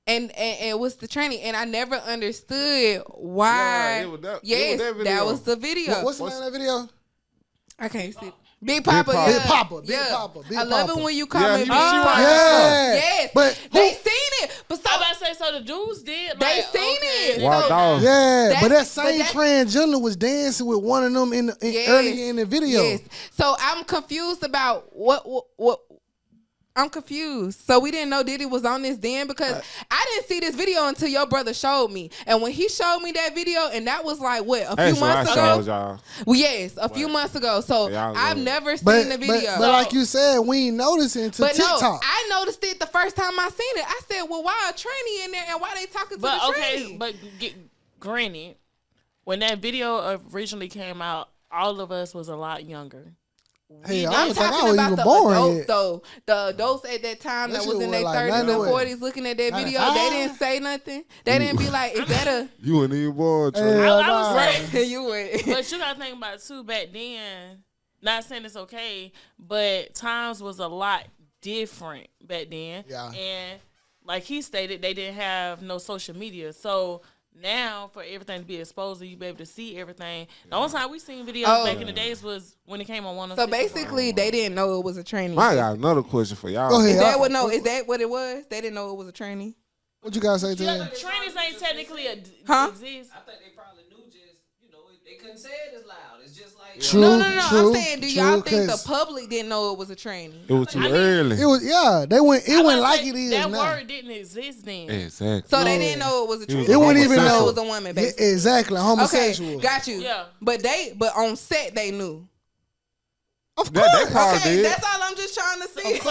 Speaker 4: And what's the training? And I never understood why.
Speaker 2: Yeah, it was that- it
Speaker 4: yes,
Speaker 2: was that
Speaker 4: that
Speaker 2: video.
Speaker 4: was the video.
Speaker 1: What's the name of that video?
Speaker 4: I can't see. Big Papa,
Speaker 2: Papa.
Speaker 4: yeah.
Speaker 1: Big Papa, Big
Speaker 4: yeah.
Speaker 1: Papa, Big
Speaker 4: I love
Speaker 1: Papa.
Speaker 4: it when you call
Speaker 2: Yeah,
Speaker 4: me
Speaker 2: he-
Speaker 4: Big
Speaker 2: she
Speaker 4: Papa.
Speaker 2: right.
Speaker 1: Yeah.
Speaker 4: Yes,
Speaker 1: But
Speaker 4: they
Speaker 1: who-
Speaker 4: seen it. But so
Speaker 3: I about to say, so the dudes did.
Speaker 4: they
Speaker 3: Like,
Speaker 4: seen
Speaker 3: okay,
Speaker 4: it.
Speaker 2: Walked
Speaker 4: So-
Speaker 2: off.
Speaker 1: Yeah, but that same
Speaker 4: that's-
Speaker 1: transgender was dancing with one of them
Speaker 4: Yes.
Speaker 1: earlier in the video.
Speaker 4: Yes. So I'm confused about what I'm confused. So we didn't know Diddy was on this then because I didn't see this video until your brother showed me. And when he showed me that video, and that was like what, a few
Speaker 2: That's what I
Speaker 4: months
Speaker 2: showed
Speaker 4: ago?
Speaker 2: y'all.
Speaker 4: Well, yes, a few months ago. So
Speaker 2: Yeah, I
Speaker 4: I've
Speaker 2: know.
Speaker 4: never seen
Speaker 1: But,
Speaker 4: the video.
Speaker 1: but like you said, we ain't noticing until
Speaker 4: But no,
Speaker 1: TikTok.
Speaker 4: I noticed it the first time I seen it. I said, well, why a tranny in there and why they talking to
Speaker 3: But
Speaker 4: the
Speaker 3: okay,
Speaker 4: tranny?
Speaker 3: but granted, when that video originally came out, all of us was a lot younger.
Speaker 1: Hey, I
Speaker 4: I'm
Speaker 1: don't think I
Speaker 4: talking
Speaker 1: was
Speaker 4: about
Speaker 1: even
Speaker 4: the
Speaker 1: born
Speaker 4: adults,
Speaker 1: yet.
Speaker 4: though. The adults at that time
Speaker 1: That
Speaker 4: that
Speaker 1: shit
Speaker 4: was in
Speaker 1: was
Speaker 4: their
Speaker 1: like
Speaker 4: 30s and
Speaker 1: 91.
Speaker 4: 40s looking at that video,
Speaker 1: 95?
Speaker 4: they didn't say nothing. They didn't be like, is that a...
Speaker 2: You weren't even born. Trey.
Speaker 1: Hell
Speaker 3: I was
Speaker 1: nah.
Speaker 3: like,
Speaker 4: you would.
Speaker 3: but you gotta think about it too. Back then, not saying it's okay, but times was a lot different back then.
Speaker 1: Yeah.
Speaker 3: And like he stated, they didn't have no social media, so now for everything to be exposed, and you be able to see everything. The only time we seen videos back in the days was when it came on 106.
Speaker 4: So basically, they didn't know it was a tranny.
Speaker 2: I got another question for y'all.
Speaker 1: Go ahead.
Speaker 4: Is that what? No, is that what it was? They didn't know it was a tranny.
Speaker 1: What you guys say to
Speaker 3: Yeah,
Speaker 1: him?
Speaker 3: trannies ain't technically exist.
Speaker 5: I think they probably knew just, they couldn't say it as loud. It's just like.
Speaker 1: True.
Speaker 4: No.
Speaker 1: True,
Speaker 4: I'm saying, do y'all
Speaker 1: true,
Speaker 4: think the
Speaker 1: 'cause
Speaker 4: public didn't know it was a tranny?
Speaker 2: It was too
Speaker 3: I mean,
Speaker 2: early.
Speaker 1: It was They went. It went like it is
Speaker 3: that
Speaker 1: now.
Speaker 3: word didn't exist then.
Speaker 2: Exactly.
Speaker 4: So
Speaker 1: Yeah.
Speaker 4: they didn't know it was a tranny.
Speaker 1: It wouldn't
Speaker 4: They
Speaker 1: even
Speaker 4: just
Speaker 1: know
Speaker 4: it was a woman.
Speaker 1: Yeah,
Speaker 4: Basically.
Speaker 1: exactly.
Speaker 4: Okay,
Speaker 1: Homosexual.
Speaker 4: got you.
Speaker 3: Yeah.
Speaker 4: But on set they knew.
Speaker 1: Of
Speaker 2: They
Speaker 1: course.
Speaker 2: probably
Speaker 4: Okay,
Speaker 2: did.
Speaker 4: that's all I'm just trying to see.
Speaker 3: So